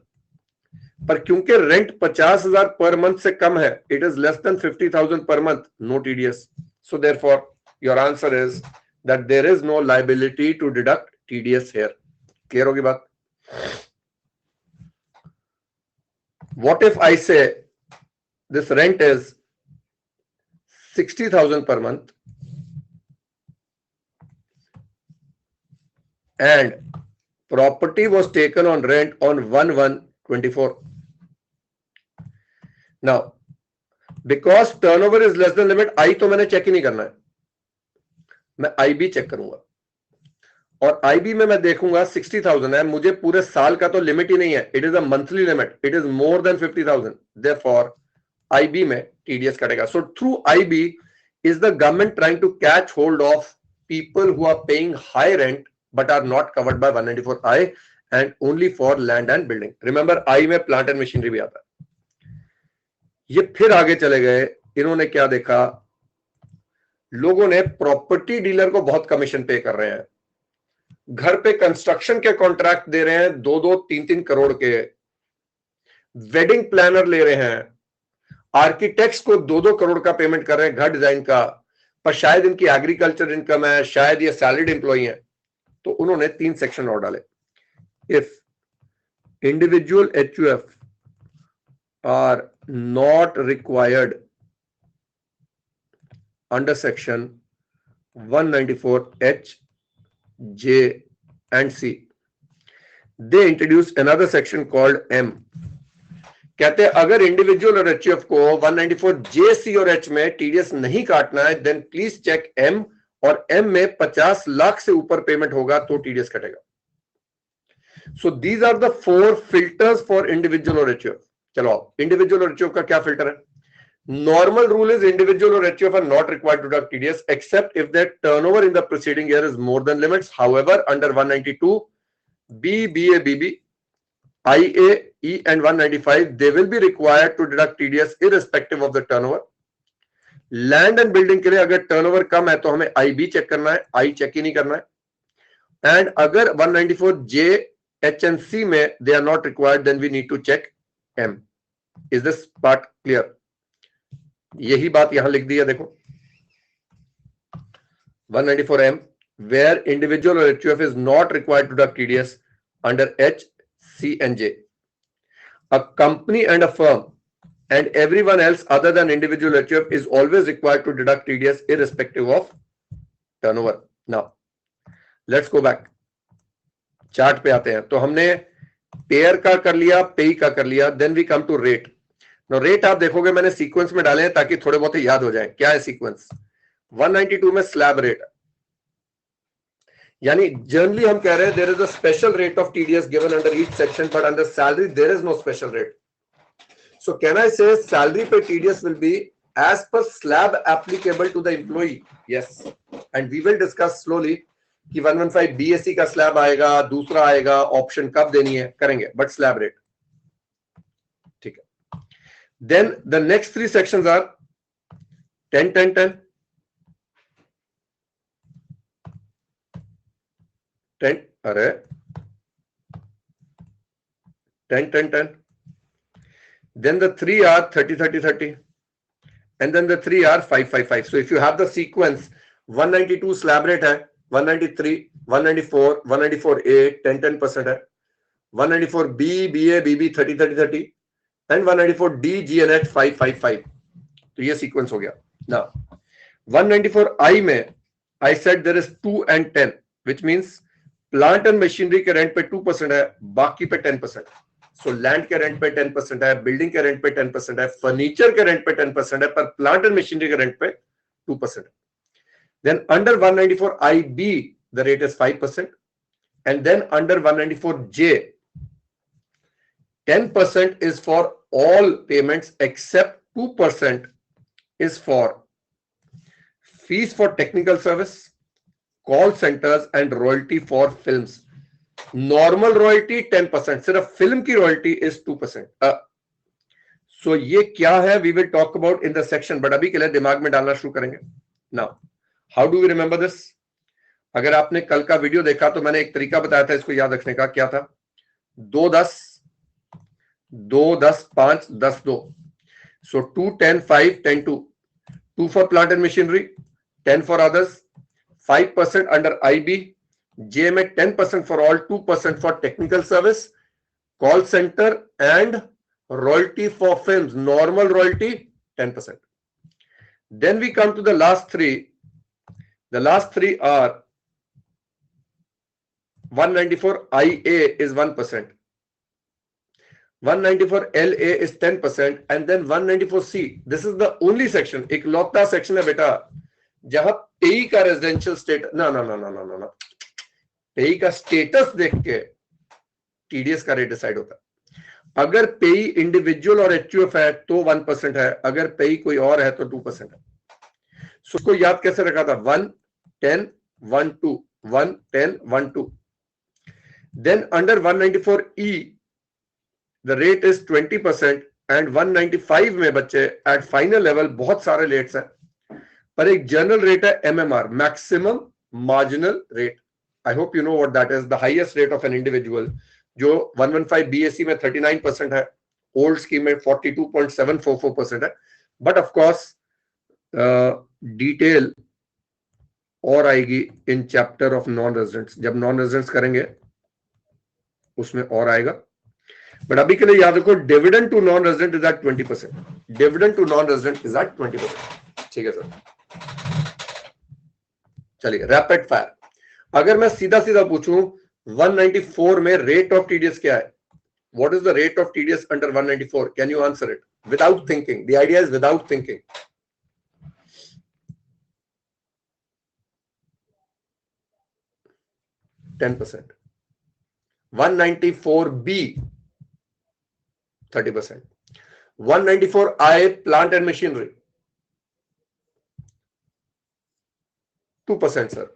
पर क्योंकि रेंट 50,000 पर मंथ से कम है, it is less than 50,000 per month, no TDS. So therefore your answer is that there is no liability to deduct TDS here. Clear होगी बात? व्हाट इफ आई से this rent is 60,000 per month and property was taken on rent on 1/1/24. Now, because turnover is less than limit, I तो मैंने check ही नहीं करना है, मैं IB check करूंगा, और IB में मैं देखूंगा 60,000 है, मुझे पूरे साल का तो लिमिट ही नहीं है, it is a monthly limit, it is more then 50,000, therefore IB में TDS कटेगा. So through IB is the government trying to catch hold of people who are paying high rent but are not covered by 194I and only for land and building. Remember I में plant and machinery भी आता है. ये फिर आगे चले गए, इन्होंने क्या देखा, लोगों ने प्रॉपर्टी डीलर को बहुत कमीशन पे कर रहे हैं, घर पे कंस्ट्रक्शन के कॉन्ट्रैक्ट दे रहे हैं 2-2, 3-3 करोड़ के, वेडिंग प्लानर ले रहे हैं, आर्किटेक्ट्स को 2-2 करोड़ का पेमेंट कर रहे हैं घर डिजाइन का, पर शायद इनकी एग्रीकल्चर इनकम है, शायद ये सैलरीड एम्प्लॉई है, तो उन्होंने 3 सेक्शन और डाले. If individual HUF are not required under section 194H, J and C, they introduced another section called M. कहते हैं अगर इंडिविजुअल और HUF को 194J, C और H में टीडीएस नहीं काटना है, देन प्लीज चेक M, और M में 50 लाख से ऊपर पेमेंट होगा तो टीडीएस कटेगा. So these are the 4 filters for individual और HUF. चलो आओ, इंडिविजुअल और HUF का क्या फिल्टर है? नॉर्मल रूल इज इंडिविजुअल और HUF are not required to deduct TDS except if their turnover in the preceding year is more than limits. However under 192 B, BA, BB, IA, E and 195, they will be required to deduct TDS irrespective of the turnover. Land and building के लिए अगर turnover कम है तो हमें IB check करना है, I check ही नहीं करना है. एंड अगर 194J, H and C में they are not required, then we need to check M. Is this part clear? यही बात यहां लिख दी है, देखो 194M where individual or HUF is not required to deduct TDS under H, C and J. A company and a firm and everyone else other than individual HUF is always required to deduct TDS irrespective of turnover. Now, let's go back. Chart पे आते हैं. तो हमने pair का कर लिया, पे का कर लिया, then we come to rate. No rate आप देखोगे मैंने सीक्वेंस में डाले हैं ताकि थोड़े बहुत याद हो जाए. क्या है सीक्वेंस? 192 में स्लैब रेट, यानी जनरली हम कह रहे हैं there is a special rate of TDS given under each section, but under salary there is no special rate. So can I say salary पे TDS will be as per slab applicable to the employee? Yes, and we will discuss slowly कि 115 BSc का slab आएगा, दूसरा आएगा, option कब देनी है करेंगे, बट स्लैब रेट ठीक है. Then the next 3 sections are 10 10 10 10, अरे 10 10 10. Then the 3 are 30 30 30, and then the 3 are 5 5 5. So if you have the sequence, 192 slab rate है, 193 194 194 A 10 10% है, 194 B BA BB 30 30 30, and 194 D GNH 5 5 5. तो ये सीक्वेंस हो गया. Now 194 I में I said there is 2 and 10, which means plant and machinery के rent पे 2% है, बाकी पे 10%. सो लैंड के रेंट पे 10% है, बिल्डिंग के रेंट पे 10% है, फर्नीचर के रेंट पे 10% है, पर प्लांट एंड मशीनरी के रेंट पे 2%. Then under 194 IB the rate is 5%, and then under 194J 10% is for all payments except 2% is for fees for technical service, call centers and royalty for films. Normal royalty 10%, सिर्फ film की royalty is 2%। सो ये क्या है, we will talk about in the section, but अभी के लिए दिमाग में डालना शुरू करेंगे। Now how do we remember this? अगर आपने कल का वीडियो देखा तो मैंने एक तरीका बताया था इसको याद रखने का। क्या था? 2 10 2 10 5 10 2। सो 2 10 5 10 2, 2 for plant and machinery, 10 for others, 5% under IB, JMA 10% for all, 2% for technical service, call center and royalty for films, normal royalty 10%. Then we come to the last three. The last three are 194 IA is 1%, 194 LA is 10%, and then 194 C. This is the only section, इकलौता section है बेटा जहां पेई का residential status ना पेई का status देख के टीडीएस का रेट डिसाइड होता है। अगर पेई इंडिविजुअल और एचयूएफ है तो 1% है, अगर पेई कोई और है तो 2% है। सो उसको याद कैसे रखा था? 1 10 1 2 1 10 1 2। Then under 194E the rate is 20% and 195 में बच्चे एट फाइनल लेवल बहुत सारे रेट्स हैं, पर एक जनरल रेट है MMR, maximum marginal rate. I hope you know what that is, the highest rate of an individual, जो 115 BSc में 39% है, ओल्ड स्कीम में 42.744% है। बट ऑफ कोर्स डिटेल और आएगी in chapter of non residents, जब non residents करेंगे उसमें और आएगा। बट अभी के लिए याद रखो, dividend to non resident is at 20%, dividend to non resident is at 20%। ठीक है सर, चलिए रैपिड फायर। अगर मैं सीधा सीधा पूछूं 194 में रेट ऑफ टीडीएस क्या है? What is the rate of TDS under 194? Can you answer it without thinking? The idea is without thinking. %10, 194B 30%, 194I plant and machinery 2% sir,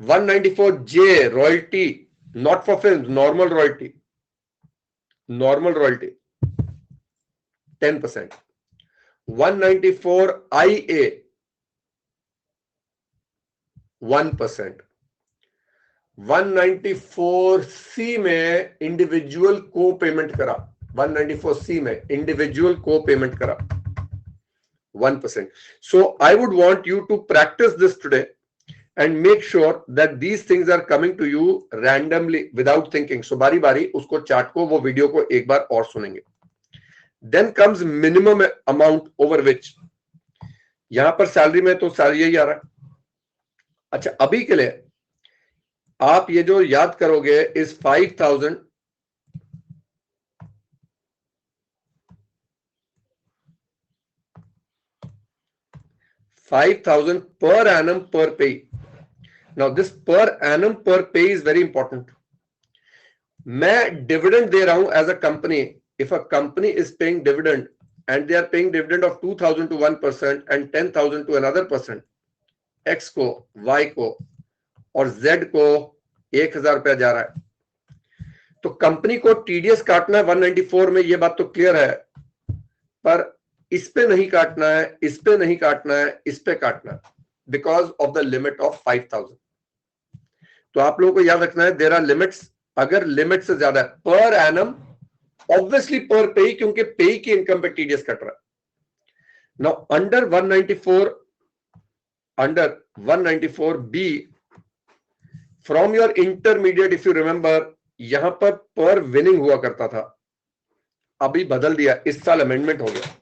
194J royalty not for films, normal royalty 10%, 194IA 1%, 194C में individual को payment करा, 194C में individual को payment करा 1%. So I would want you to practice this today and make sure that these things are coming to you randomly without thinking. So बारी बारी उसको chart को, वो वीडियो को एक बार और सुनेंगे. Then comes minimum amount over which, यहां पर सैलरी में तो सैलरी यही आ रहा है. अच्छा, अभी के लिए आप ये जो याद करोगे इस 5,000 per annum per pay. Now this per annum per pay is very important. मैं डिविडेंड दे रहा हूं as a company. If a company is paying dividend and they are paying dividend of 2,000 to 1% and 10,000 to another person, X को, Y को और Z को 1,000 रुपया जा रहा है, तो कंपनी को टीडीएस काटना है 194 में, ये बात तो क्लियर है, पर इस पे नहीं काटना है, इस पे नहीं काटना है, इस पे काटना है, because of the limit of 5,000. तो आप लोगों को याद रखना है देयर आर लिमिट्स. अगर लिमिट से ज्यादा है पर एनम, ऑब्वियसली पर पे, क्योंकि पे की इनकम पे टीडीएस कट रहा है. Now under 194 B from your intermediate, if you remember, यहां पर विनिंग हुआ करता था, अभी बदल दिया, इस साल अमेंडमेंट हो गया.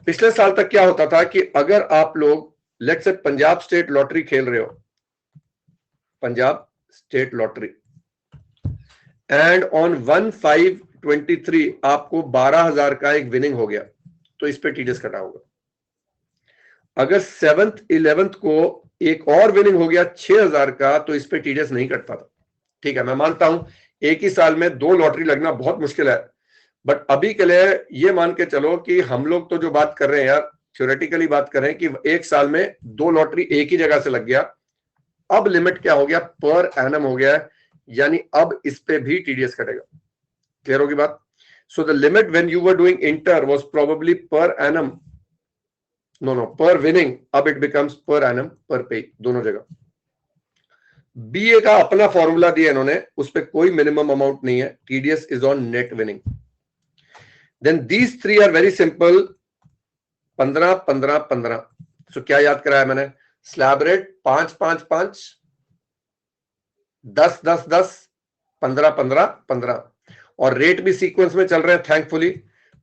पिछले साल तक क्या होता था कि अगर आप लोग let's say Punjab state lottery खेल रहे हो, Punjab state lottery, and on 1/5/23 आपको 12,000 का एक विनिंग हो गया, तो इस पे टीडीएस कटा होगा. अगर 7th 11th को एक और विनिंग हो गया 6,000 का, तो इस पे टीडीएस नहीं कटता था. ठीक है, मैं मानता हूं एक ही साल में 2 लॉटरी लगना बहुत मुश्किल है, बट अभी के लिए ये मान के चलो कि हम लोग तो जो बात कर रहे हैं यार, थ्योरेटिकली बात कर रहे हैं कि एक साल में 2 लॉटरी एक ही जगह से लग गया. अब लिमिट क्या हो गया, पर एनम हो गया है. यानी अब इस पे भी टीडीएस कटेगा। क्लियर होगी बात? So the limit when you were doing inter was probably per annum, no per winning, अब it becomes per annum per pay, दोनों जगह। बीए का अपना फॉर्मूला दिया इन्होंने, उस पे कोई मिनिमम अमाउंट नहीं है, TDS is on net winning. Then these three are very simple, 15 15 15। सो क्या याद कराया मैंने? स्लैब रेट 5 5 5, 10 10 10, 15 15 15, और रेट भी सीक्वेंस में चल रहे हैं thankfully,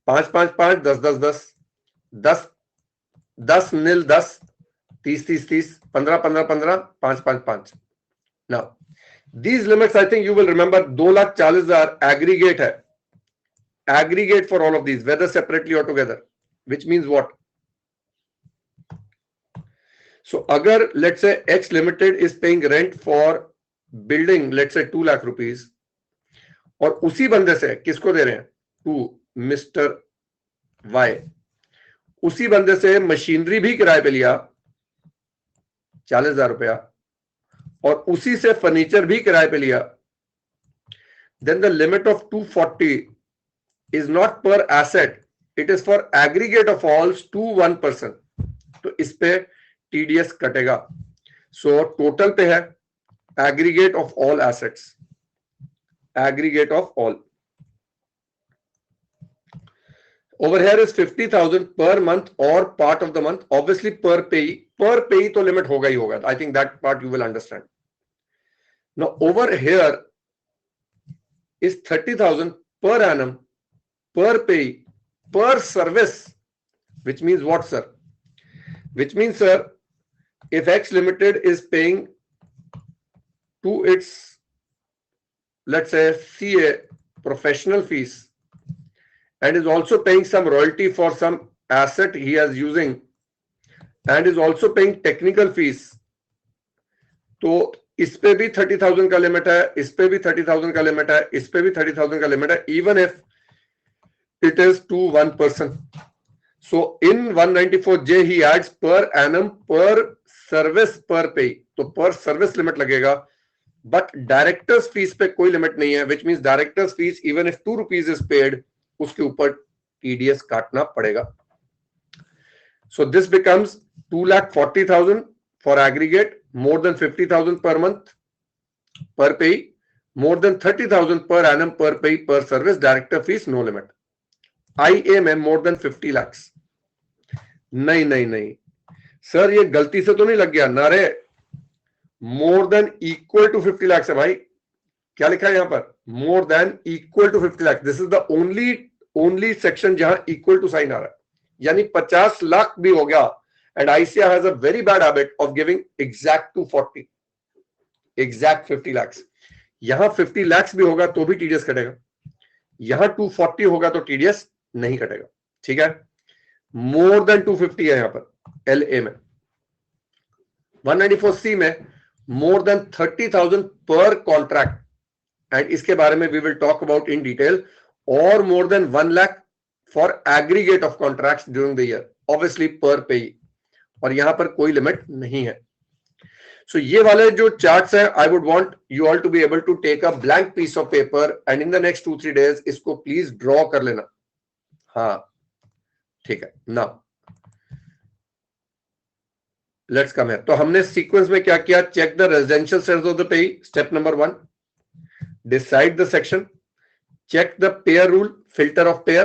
5 5 5, 10 10 10, 10 10 nil 10, 30 30 30, 15 15 15, 5 5 5। Now these limits I think you will remember, 2,40,000 aggregate है, aggregate for all of these whether separately or together, which means what? So अगर let's say X Limited is paying rent for building let's say 2 lakh rupees, और उसी बंदे से किसको दे रहे हैं? To mister Y, उसी बंदे से मशीनरी भी किराए पे लिया 40,000 रुपया, और उसी से फर्नीचर भी किराए पे लिया, then the limit of 240 is not per asset, it is for aggregate of alls to 1 person, तो इस पे टीडीएस कटेगा। सो टोटल पे है aggregate of all assets, aggregate of all, over here is 50,000 per month or part of the month, obviously per pay तो limit होगा ही होगा, I think that part you will understand. Now over here is 30,000 per annum per pay per service, which means what, sir? Which means, sir, if X Limited is paying to its, let's say, CA professional fees and is also paying some royalty for some asset he is using and is also paying technical fees, तो इस पे भी 30,000 का limit है, इस पे भी 30,000 का लिमिट है, इस पे भी 30,000 का लिमिट है, even if it is to 1 person. So in 194J he adds per annum per service per pay, तो per service लिमिट लगेगा, but directors fees पे कोई लिमिट नहीं है, which means directors fees even if 2 rupees is paid, उसके ऊपर TDS काटना पड़ेगा। So this becomes 2,40,000 for aggregate, more than 50,000 per month per pay, more than 30,000 per annum per pay per service, director fees no limit. IA में more than 50 lakhs, नहीं नहीं नहीं sir, ये गलती से तो नहीं लग गया ना रे, more than equal to 50 lakhs है भाई, क्या लिखा है यहां पर? More than equal to 50 lakhs, this is the only section जहां इक्वल टू साइन आ रहा है, यानी 50 लाख भी हो गया, and ICA has a very bad habit of giving exact 240, exact 50 lakhs. यहां 50 lakhs भी होगा तो भी टीडीएस कटेगा, यहां 240 होगा तो टीडीएस नहीं कटेगा, ठीक है? मोर देन 250 है यहां पर एलए में। 194C में मोर देन 30,000 पर कॉन्ट्रैक्ट, एंड इसके बारे में we will talk about in detail, और more than 1 lakh for aggregate of contracts during the year, obviously पर पे, और यहां पर कोई लिमिट नहीं है। सो ये वाले जो चार्ट्स हैं, I would want you all to be able to take a blank piece of paper and in the next 2-3 days इसको प्लीज ड्रॉ कर लेना। हाँ ठीक है, नाउ लेट्स कम है। तो हमने सीक्वेंस में क्या किया? Check the residential sales of the pay, step number 1, decide the section, check the pair rule, filter of pair,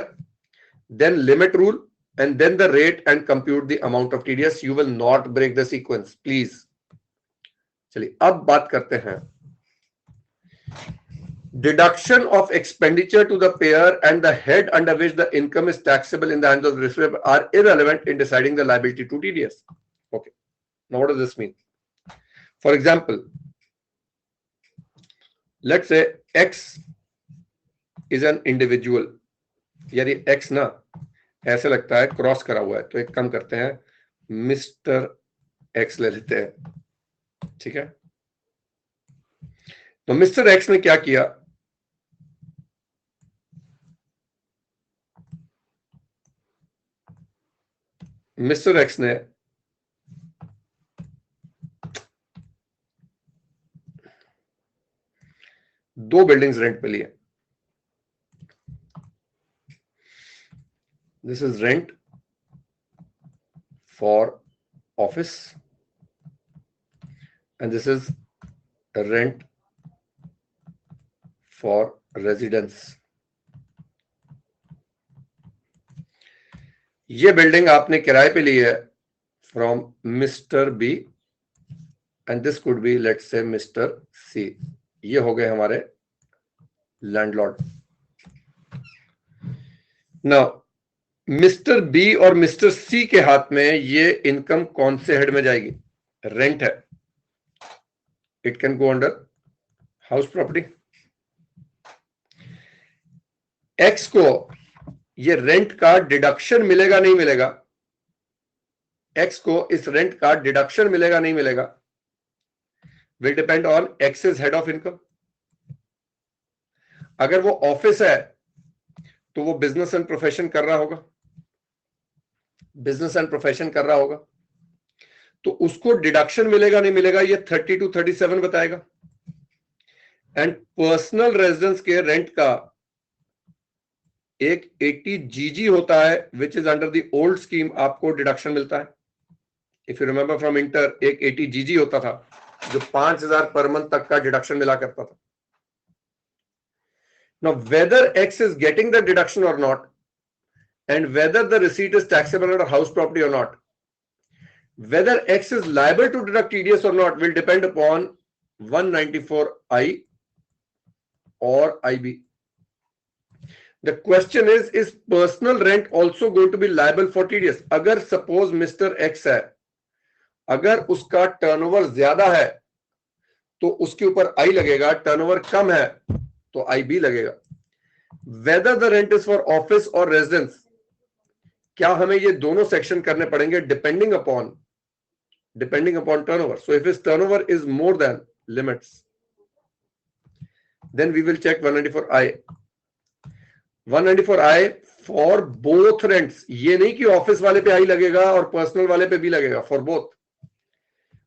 then limit rule, and then the rate and compute the amount of TDS. You will not break the sequence, please. चलिए अब बात करते हैं। Deduction of expenditure to the pair and the head under which the income is taxable in the hands of the receiver are irrelevant in deciding the liability to TDS. Okay. Now what does this mean? For example, let's say X is an individual, यार ये X ना ऐसे लगता है cross करा हुआ है, तो एक काम करते हैं, मिस्टर X ले लेते हैं, ठीक है? तो मिस्टर X ने क्या किया? मिस्टर X ने 2 बिल्डिंग्स रेंट पे लिए. This is rent for office and this is rent for residence. ये बिल्डिंग आपने किराए पे ली है from mister B and this could be let's say mister C. ये हो गए हमारे लैंडलॉर्ड. नाउ मिस्टर बी और मिस्टर सी के हाथ में ये इनकम कौन से हेड में जाएगी? रेंट है. It can go under house property. X को ये रेंट का डिडक्शन मिलेगा नहीं मिलेगा? एक्स को इस रेंट का डिडक्शन मिलेगा नहीं मिलेगा will depend on x is head of income. अगर वो ऑफिस है तो वो बिजनेस एंड प्रोफेशन कर रहा होगा. बिजनेस एंड प्रोफेशन कर रहा होगा तो उसको डिडक्शन मिलेगा नहीं मिलेगा ये 30 to 37 बताएगा. एंड पर्सनल रेजिडेंस के रेंट का एक 80 जीजी होता है which is under the old scheme. आपको डिडक्शन मिलता है. If you remember from inter एक 80 जीजी होता था जो 5,000 पर मंथ तक का डिडक्शन मिला करता था. Now whether X is getting the deduction or not and whether the receipt is taxable under house property or not, whether X is liable to deduct TDS or not will depend upon 194I or IB. The question is personal rent also going to be liable for TDS? अगर suppose Mr. X है, अगर उसका turnover ज्यादा है तो उसके ऊपर I लगेगा, टर्नओवर कम है तो IB लगेगा. Whether the rent is for office or residence, क्या हमें ये दोनों सेक्शन करने पड़ेंगे depending upon turnover. So if his turnover is more than limits, then we will check 194I. 194I for both rents. ये नहीं कि ऑफिस वाले पे I लगेगा और पर्सनल वाले पे भी लगेगा, for both.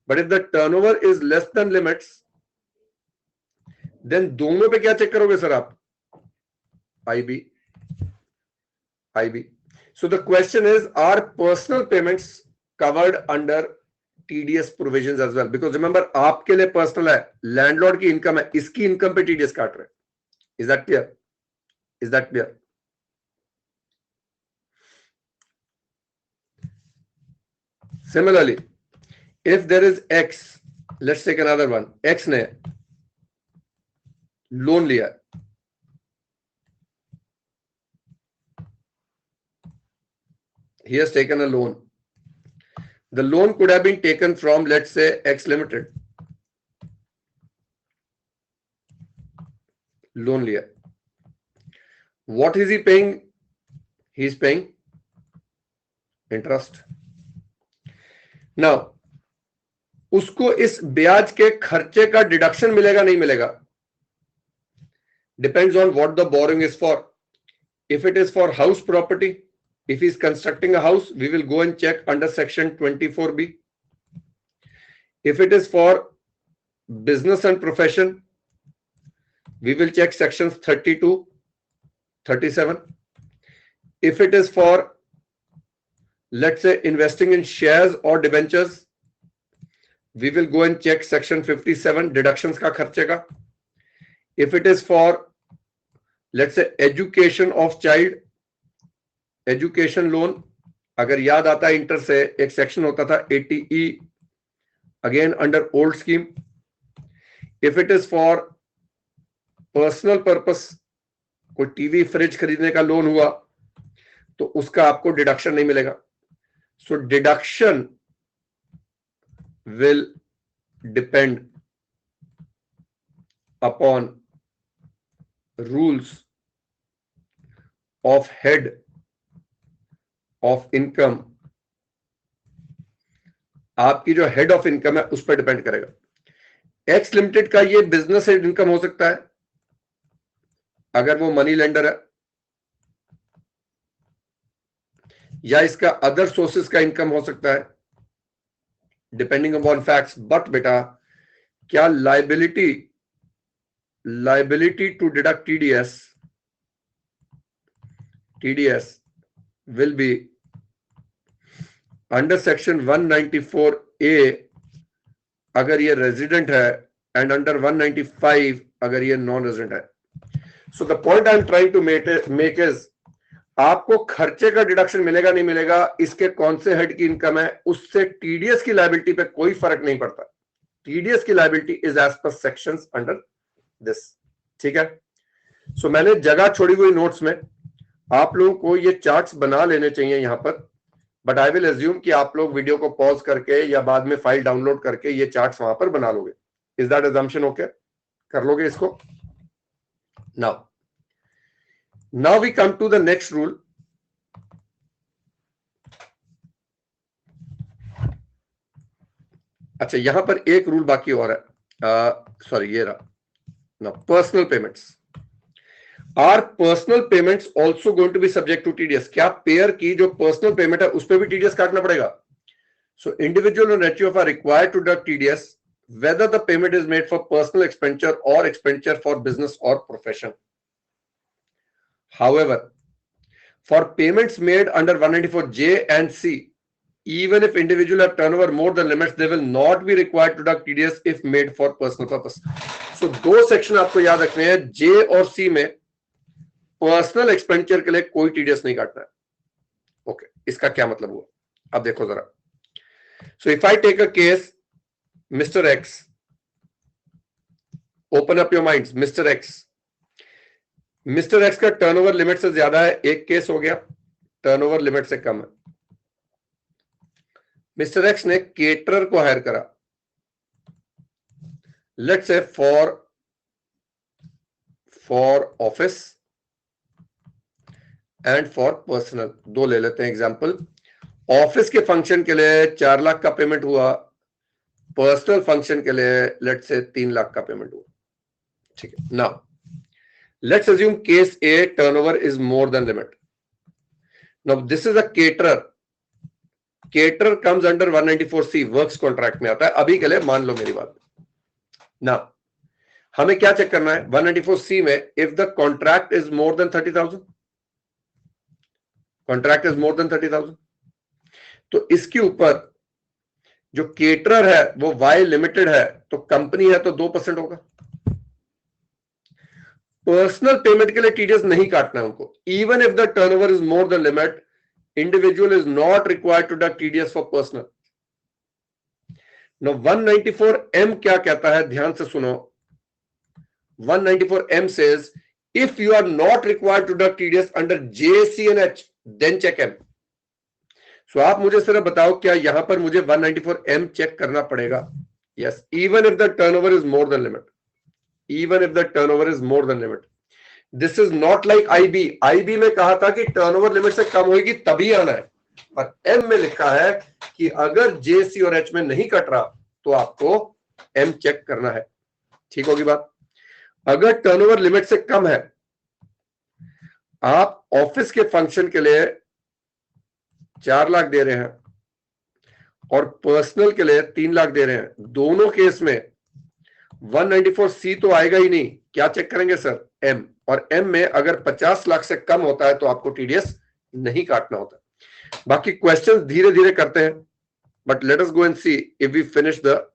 But if the turnover is less than limits, then दोनों पे क्या चेक करोगे सर आप? IB. So the question is, are personal payments covered under TDS provisions as well? Because remember, आपके लिए पर्सनल है, लैंडलॉर्ड की income है, इसकी इनकम पे TDS काट रहे. Is that clear? Similarly, if there is X, let's take another one. X ने लोन लिया. He has taken a loan. The loan could have been taken from, let's say, X Limited. Loan लिया. What is he paying? He is paying interest. Now, उसको इस ब्याज के खर्चे का deduction मिलेगा नहीं मिलेगा? Depends on what the borrowing is for. If it is for house property, if he is constructing a house, we will go and check under section 24B. If it is for business and profession, we will check sections 32, 37. If it is for, let's say, investing in shares or debentures, we will go and check section 57, deductions का खर्चे का. If it is for, let's say, education of child, education loan, अगर याद आता है inter से एक section होता था 80E, again under old scheme. If it is for personal purpose, कोई टीवी फ्रिज खरीदने का लोन हुआ तो उसका आपको डिडक्शन नहीं मिलेगा. So deduction will depend upon rules of head of income. आपकी जो हेड ऑफ इनकम है उस पर डिपेंड करेगा. एक्स लिमिटेड का ये बिजनेस इनकम हो सकता है अगर वो मनी लेंडर है, या इसका अदर सोर्सेस का इनकम हो सकता है डिपेंडिंग अपॉन फैक्ट्स. बट बेटा, क्या liability liability to deduct TDS will be under section 194A अगर ये रेजिडेंट है एंड अंडर 195 अगर ये नॉन रेजिडेंट है. So the point I am trying to make is आपको खर्चे का डिडक्शन मिलेगा नहीं मिलेगा, इसके कौन से हेड की इनकम है, उससे टीडीएस की लायबिलिटी पे कोई फर्क नहीं पड़ता. टीडीएस की liability is as per sections under this. ठीक है. सो मैंने जगह छोड़ी हुई नोट्स में आप लोगों को ये चार्ट्स बना लेने चाहिए यहां पर, बट आई विल एज्यूम कि आप लोग वीडियो को पॉज करके या बाद में फाइल डाउनलोड करके ये चार्ट्स वहां पर बना लोगे. Is that assumption okay? कर लोगे इसको? Now we come to the next rule. अच्छा, यहां पर एक रूल बाकी और है. सॉरी, ये रहा. Now, personal payments. Are personal payments also going to be subject to TDS? क्या पेयर की जो पर्सनल पेमेंट है उस पर भी TDS काटना पड़ेगा? So individual and HUF are required to deduct TDS whether the payment is made for personal expenditure or expenditure for business or profession. However, for payments made under 194J and C, even if individual have turnover more than limits, they will not be required to deduct TDS if made for personal purpose. So दो section आपको याद रखने हैं. J और C में personal expenditure के लिए कोई TDS नहीं काटना है. ओके, इसका क्या मतलब हुआ? अब देखो जरा. So if I take a case, Mr. X, open up your minds. Mister x का टर्नओवर लिमिट से ज्यादा है, एक केस हो गया. टर्नओवर लिमिट से कम है. मिस्टर एक्स ने केटरर को हायर करा, let's say for office and for personal. दो ले लेते हैं एग्जांपल. ऑफिस के फंक्शन के लिए 4 लाख का पेमेंट हुआ, पर्सनल फंक्शन के लिए लेट्स से 3 लाख का पेमेंट हुआ. ठीक है. Now let's assume case A, turnover is more than limit. Now this is a caterer. Caterer comes under 194C, works contract में आता है. अभी के लिए मान लो मेरी बात. Now हमें क्या चेक करना है? 194C में if the contract is more than 30,000, contract is more than 30,000, तो इसके ऊपर जो केटरर है वो Y लिमिटेड है, तो कंपनी है तो 2% होगा. पर्सनल पेमेंट के लिए टीडीएस नहीं काटना है उनको. Even if the turnover is more than limit, individual is not required to deduct TDS for personal. No 194M क्या कहता है? ध्यान से सुनो. 194M says if you are not required to deduct TDS under J, C and H, then check M. So आप मुझे सिर्फ बताओ क्या यहां पर मुझे 194M चेक करना पड़ेगा? Yes, even if the turnover is more than limit. Even if the turnover is more than limit. This is not like IB. IB में कहा था कि टर्नओवर लिमिट से कम होगी तभी आना है, पर M में लिखा है कि अगर J, C और H में नहीं कट रहा तो आपको M चेक करना है. ठीक होगी बात? अगर टर्नओवर लिमिट से कम है, आप ऑफिस के फंक्शन के लिए 4 लाख दे रहे हैं और पर्सनल के लिए 3 लाख दे रहे हैं, दोनों केस में 194C तो आएगा ही नहीं. क्या चेक करेंगे सर? M. और M में अगर 50 लाख से कम होता है तो आपको टीडीएस नहीं काटना होता. बाकी क्वेश्चंस धीरे धीरे करते हैं, but let us go and see if we finish the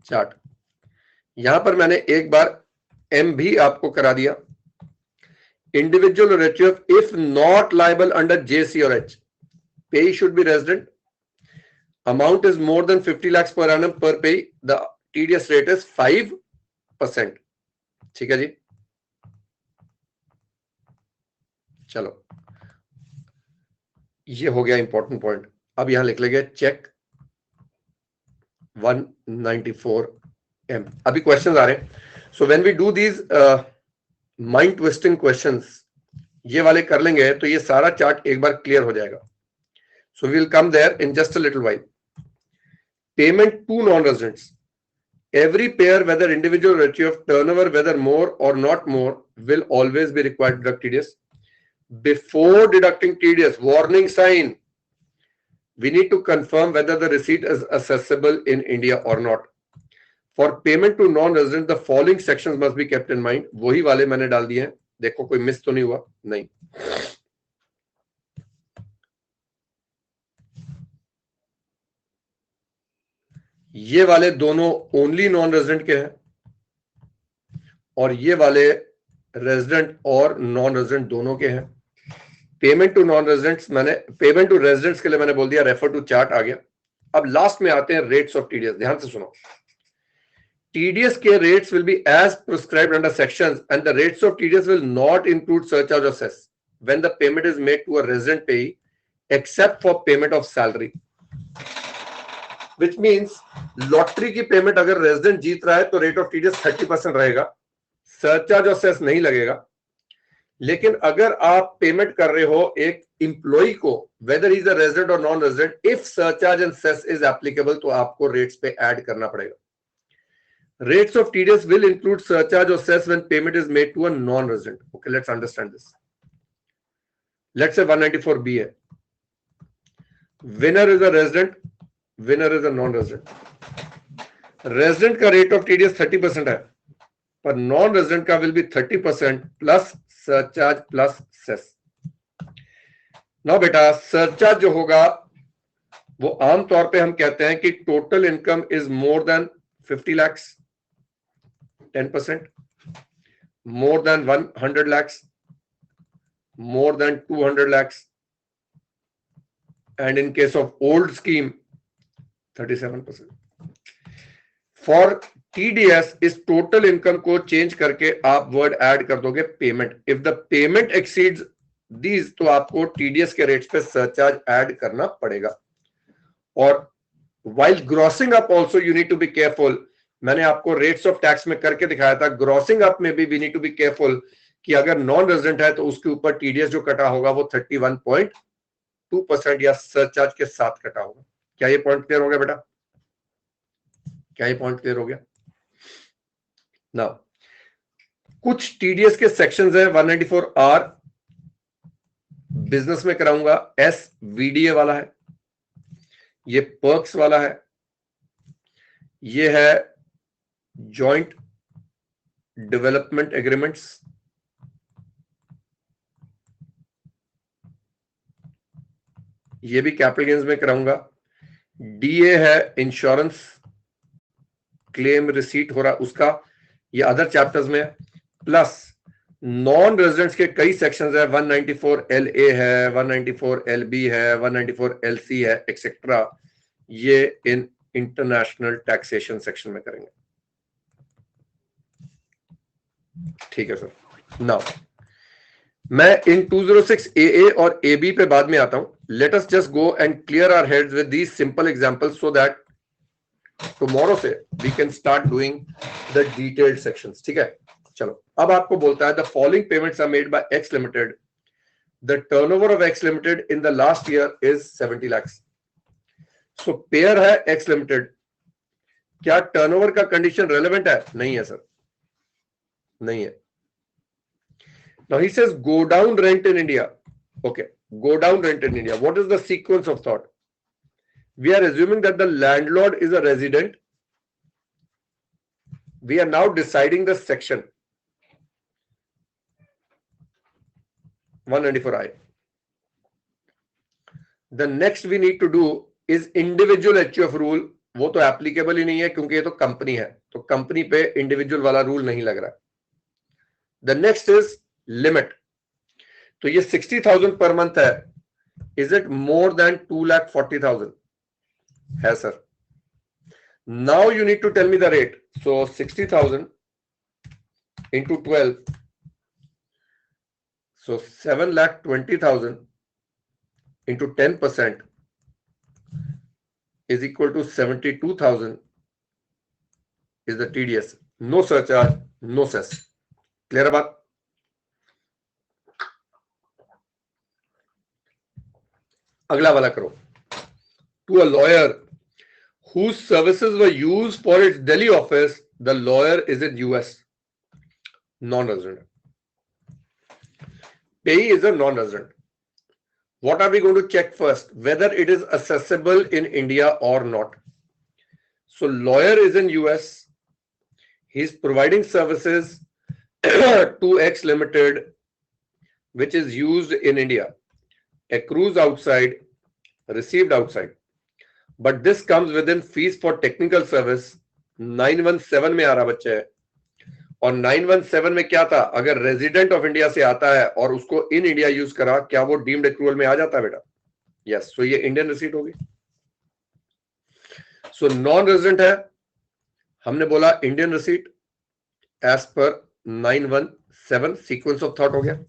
chart. यहां पर मैंने एक बार M भी आपको करा दिया. इंडिविजुअल और HUF if not liable under J, C और H, पे should be resident. Amount is more than 50 lakhs per annum per pay. The TDS rate is 5%. ठीक है जी. चलो, ये हो गया इंपॉर्टेंट पॉइंट. अब यहां लिख लेंगे चेक 194M. अभी क्वेश्चंस आ रहे हैं. So when we do these mind twisting questions, ये वाले कर लेंगे तो ये सारा चार्ट एक बार क्लियर हो जाएगा. So we will come there in just a little while. Payment to non-residents. Every payer, whether individual or HUF, turnover whether more or not more, will always be required to deduct TDS. Before deducting TDS, warning sign. We need to confirm whether the receipt is accessible in India or not. For payment to non resident the following sections must be kept in mind, वही वाले मैंने डाल दिए हैं, देखो कोई miss तो नहीं हुआ, नहीं। ये वाले दोनों ओनली नॉन रेजिडेंट के हैं और ये वाले रेजिडेंट और नॉन रेजिडेंट दोनों के हैं। पेमेंट टू नॉन रेजिडेंट्स मैंने, पेमेंट टू रेजिडेंट्स के लिए मैंने बोल दिया रेफर टू चार्ट आ गया। अब लास्ट में आते हैं रेट्स ऑफ टीडीएस, ध्यान से सुनो। टीडीएस के rates will be as prescribed under sections and the rates of TDS will not include surcharge और cess when the payment is made to a resident payee except for payment of salary, which means lottery की payment अगर resident जीत रहा है तो rate of TDS 30% रहेगा, surcharge और cess नहीं लगेगा। लेकिन अगर आप पेमेंट कर रहे हो एक इंप्लॉई को, वेदर इज अ रेजिडेंट और non resident, if surcharge and cess is applicable तो आपको रेट्स पे ऐड करना पड़ेगा। Rates of TDS will include surcharge और cess when payment is made to a non resident. Okay, let's understand this. Let's say 194B है, winner is a resident, winner is a non resident. Resident का rate of TDS 30% है, पर non resident का will B 30% plus surcharge plus cess. ना बेटा, surcharge जो होगा वो आमतौर पे हम कहते हैं कि total income is more than 50 lakhs 10%, more than 100 lakhs, more than 200 lakhs, and in case of old scheme 37%. For TDS इस टोटल इनकम को चेंज करके आप वर्ड ऐड कर दोगे payment. If the payment exceeds these तो आपको TDS के rates पे सरचार्ज ऐड करना पड़ेगा। और while grossing up also you need to be careful, मैंने आपको रेट्स ऑफ टैक्स में करके दिखाया था, ग्रॉसिंग अप में भी we need to be careful कि अगर नॉन रेजिडेंट है तो उसके ऊपर टीडीएस जो कटा होगा वो 31.2% या सरचार्ज के साथ कटा होगा। क्या ये पॉइंट क्लियर हो गया बेटा? क्या ये पॉइंट क्लियर हो गया? नाउ कुछ टीडीएस के सेक्शंस है, 194R बिजनेस में कराऊंगा, एस वीडीए वाला है, ये पर्क्स वाला है, ये है जॉइंट डेवलपमेंट एग्रीमेंट्स, ये भी कैपिटल गेन्स में कराऊंगा, डीए है इंश्योरेंस क्लेम रिसीट हो रहा उसका, ये अदर चैप्टर्स में, प्लस नॉन रेजिडेंट्स के कई सेक्शंस है, 194LA है, 194LB है, 194LC है एक्सेट्रा, ये इन इंटरनेशनल टैक्सेशन सेक्शन में करेंगे। ठीक है सर। नाउ मैं इन 206AA और AB पे बाद में आता हूं। Let us just go and clear our heads with these simple examples so that tomorrow से we can start doing the detailed sections. ठीक है, चलो अब आपको बोलता है the following payments are made by X limited, the turnover of X limited in the last year is 70 lakhs। So payer है X limited, क्या टर्नओवर का कंडीशन रेलेवेंट है? नहीं है सर, नहीं है। Now he says go down rent in India. Okay, go down rent in India. What is the sequence of thought? We are assuming that the landlord is a resident. We are now deciding the section 194I. The next we need to do is individual HUF rule. वो तो applicable ही नहीं है क्योंकि ये तो company है, तो company पे इंडिविजुअल वाला रूल नहीं लग रहा। The next is लिमिट, तो ये 60,000 पर मंथ है, इज इट मोर देन 2,40,000? है sir. Now you need to tell me the rate. So 60,000 into 12, so 7,20,000 into 10% is equal to 72,000 is the TDS. No surcharge, no cess. Clear बात? अगला वाला करो। To a lawyer whose services were used for its Delhi office, the lawyer is in US, non-resident. Payee is a non-resident. What are we going to check first? Whether it is accessible in India or not. So lawyer is in US, he is providing services to X Limited which is used in India, accrues outside, received outside, but this comes within fees for technical service 917 में आ रहा बच्चे है। और 917 में क्या था, अगर resident of India से आता है और उसको इन इंडिया यूज करा, क्या वो डीम्ड एक्रूअल में आ जाता है बेटा? यस। सो ये इंडियन रिसीट होगी। सो नॉन रेजिडेंट है, हमने बोला Indian receipt as per 917, sequence of thought हो गया।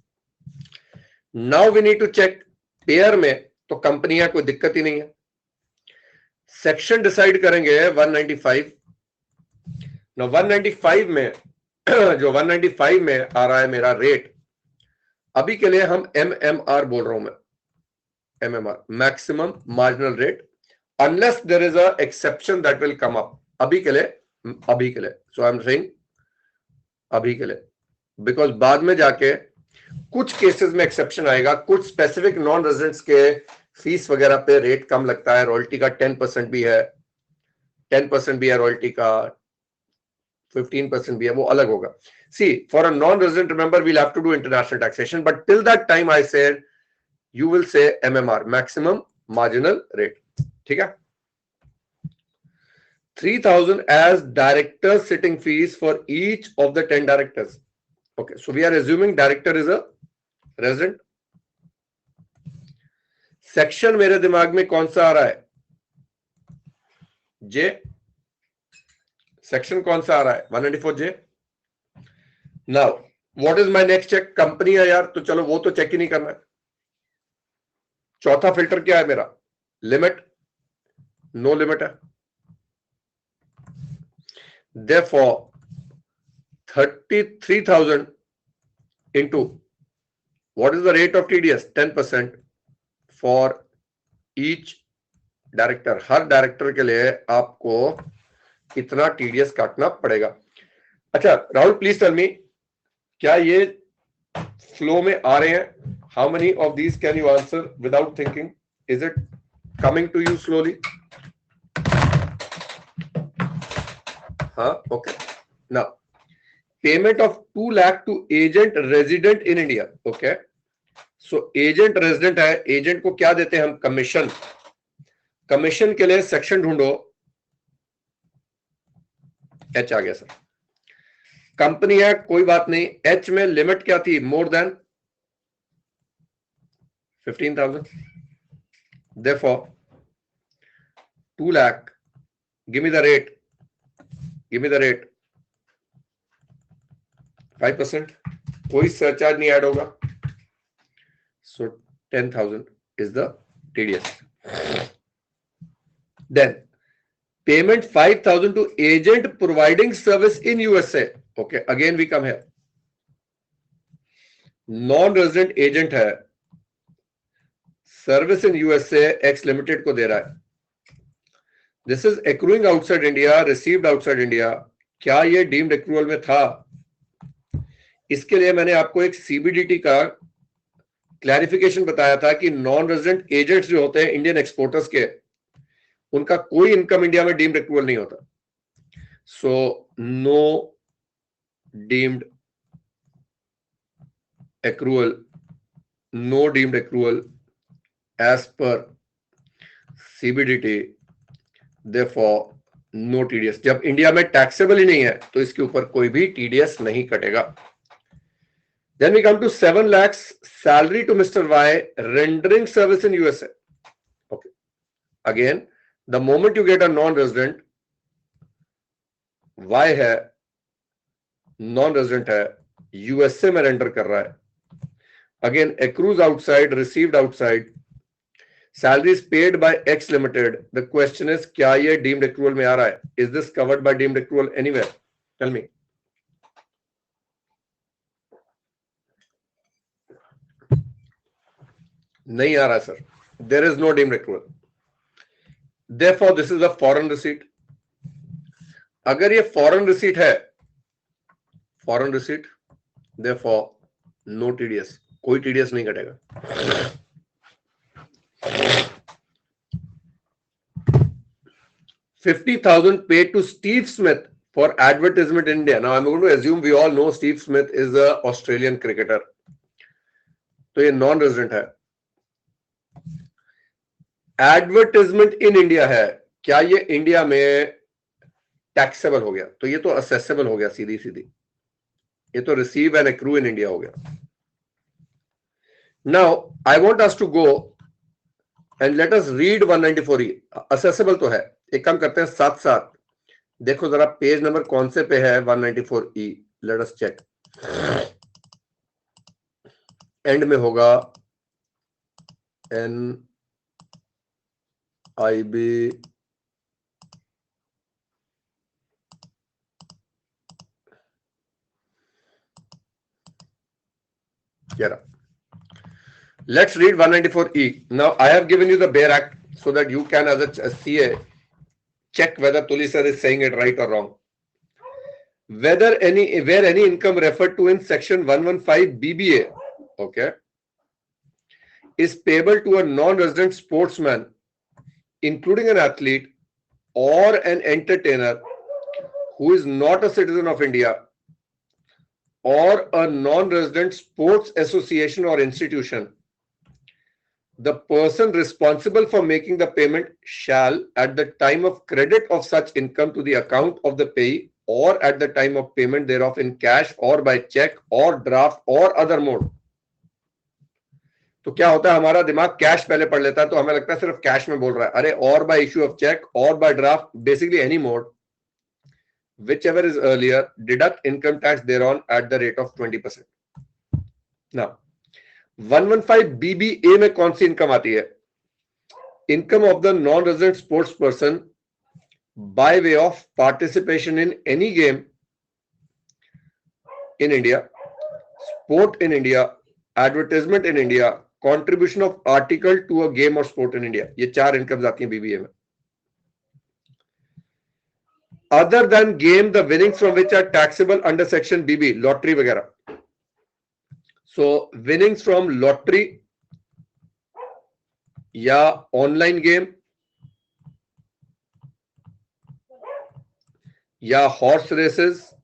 Now we need to check payer में, तो कंपनियां कोई दिक्कत ही नहीं है। सेक्शन डिसाइड करेंगे 195। ना 195 में जो 195 में आ रहा है मेरा रेट, अभी के लिए हम MMR बोल रहा हूं मैं, MMR maximum marginal rate, unless there is a exception that will come up. अभी के लिए सो आई एम सेइंग अभी के लिए, बिकॉज बाद में जाके कुछ केसेस में एक्सेप्शन आएगा, कुछ स्पेसिफिक नॉन रेजिडेंट्स के फीस वगैरह पे रेट कम लगता है, रॉयल्टी का 10% भी है, 10% भी है रॉयल्टी का, 15% भी है, वो अलग होगा। See, for a non-resident, remember we'll have to do international taxation, but till that time I said you will say MMR, maximum marginal rate. ठीक है? 3,000 as director sitting fees for each of the 10 directors. Okay, so we are assuming director is a resident. Section मेरे दिमाग में कौन सा आ रहा है? जे। Section कौन सा आ रहा है? 194J। Now what is my next check? Company है यार, तो चलो वो तो चेक ही नहीं करना है। चौथा फिल्टर क्या है मेरा? लिमिट, नो लिमिट है। Therefore 33,000 into what is the rate of TDS? 10% for each director. Her director के लिए आपको कितना टीडीएस काटना पड़ेगा? अच्छा राहुल, प्लीज टेल मी, क्या ये फ्लो में आ रहे हैं? How many of these can you answer without thinking? Is it coming to you slowly? हाँ, okay. Now payment of 2 lakh to agent resident in India. Okay, so agent resident है, agent को क्या देते हैं हम? कमीशन। कमीशन के लिए section ढूंढो। एच आ गया सर। कंपनी है, कोई बात नहीं। एच में लिमिट क्या थी? More than 15,000। Therefore 2 lakh, give me the rate, 5%, कोई सरचार्ज नहीं ऐड होगा। So 10,000 is the TDS. Then payment 5,000 to agent providing service in USA. Okay, again we come here. Non-resident agent है, service in USA x limited को दे रहा है। This is accruing outside India, received outside India. क्या ये deemed accrual में था? इसके लिए मैंने आपको एक सीबीडीटी का क्लैरिफिकेशन बताया था कि नॉन रेजिडेंट एजेंट्स जो होते हैं इंडियन एक्सपोर्टर्स के, उनका कोई इनकम इंडिया में डीम्ड एक्रूअल नहीं होता। So no deemed accrual, no deemed accrual as per CBDT, therefore no TDS। जब इंडिया में टैक्सेबल ही नहीं है तो इसके ऊपर कोई भी TDS नहीं कटेगा। Then we come to 7 lakhs salary to Mr. Y rendering service in USA. Okay, again the moment you get a non-resident, Y है, non-resident है, USA में रेंडर कर रहा है, again accrues outside, received outside, salary is paid by X Limited. The question is, क्या ये deemed accrual में आ रहा है? Is this covered by deemed accrual anywhere? Tell me. नहीं आ रहा sir. There is no deemed accrual. Therefore, this is a foreign receipt. अगर ये foreign receipt है, foreign receipt, therefore no TDS. कोई TDS नहीं कटेगा. 50,000 paid to Steve Smith for advertisement in India. Now I'm going to assume we all know Steve Smith is a Australian cricketer. तो ये non resident है. Advertisement in India है, क्या ये India में टैक्सेबल हो गया? तो ये तो असेसेबल हो गया सीधी सीधी. ये तो receive and accrue in India हो गया. Now I want us to go and let us read 194E. Assessable तो है. एक काम करते हैं साथ साथ देखो जरा पेज नंबर कौन से पे है 194E. Let us check. And में होगा NIB Let's read 194E. Now I have given you the Bare Act so that you can as a CA check whether Tuli sir is saying it right or wrong. Where any income referred to in section 115 BBA, okay, is payable to a non-resident sportsman, including an athlete or an entertainer who is not a citizen of India, or a non-resident sports association or institution, the person responsible for making the payment shall, at the time of credit of such income to the account of the payee, or at the time of payment thereof in cash or by check or draft or other mode. तो क्या होता है, हमारा दिमाग cash पहले पढ़ लेता है तो हमें लगता है सिर्फ कैश में बोल रहा है. अरे और बाय इश्यू ऑफ चेक और by draft, basically any mode, whichever is earlier, deduct income tax thereon at the rate of 20%. Now 115 BBA में कौन सी इनकम आती है? Income of the non resident sports person by way of participation in any game in India, sport in India, advertisement in India, contribution of article to a game or sport in India. ये चार incomes आती हैं BBA में. Other than game, the winnings from which are taxable under section BB, lottery वगैरह. So winnings from lottery या online game या horse races,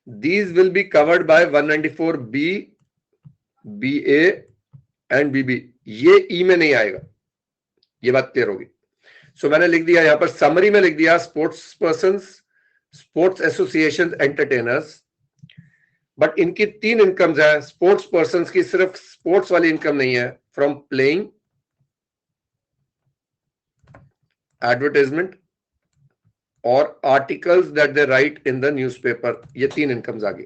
these will be covered by 194B, BA and BB. ये ई में नहीं आएगा, ये बात क्लियर होगी. सो मैंने लिख दिया यहां पर समरी में लिख दिया sports persons, sports association, entertainers. But इनकी तीन इनकम्स है. स्पोर्ट्स पर्संस की सिर्फ स्पोर्ट्स वाली इनकम नहीं है, फ्रॉम प्लेइंग, एडवर्टाइजमेंट और articles that they write in the newspaper. ये तीन इनकम्स आ गई.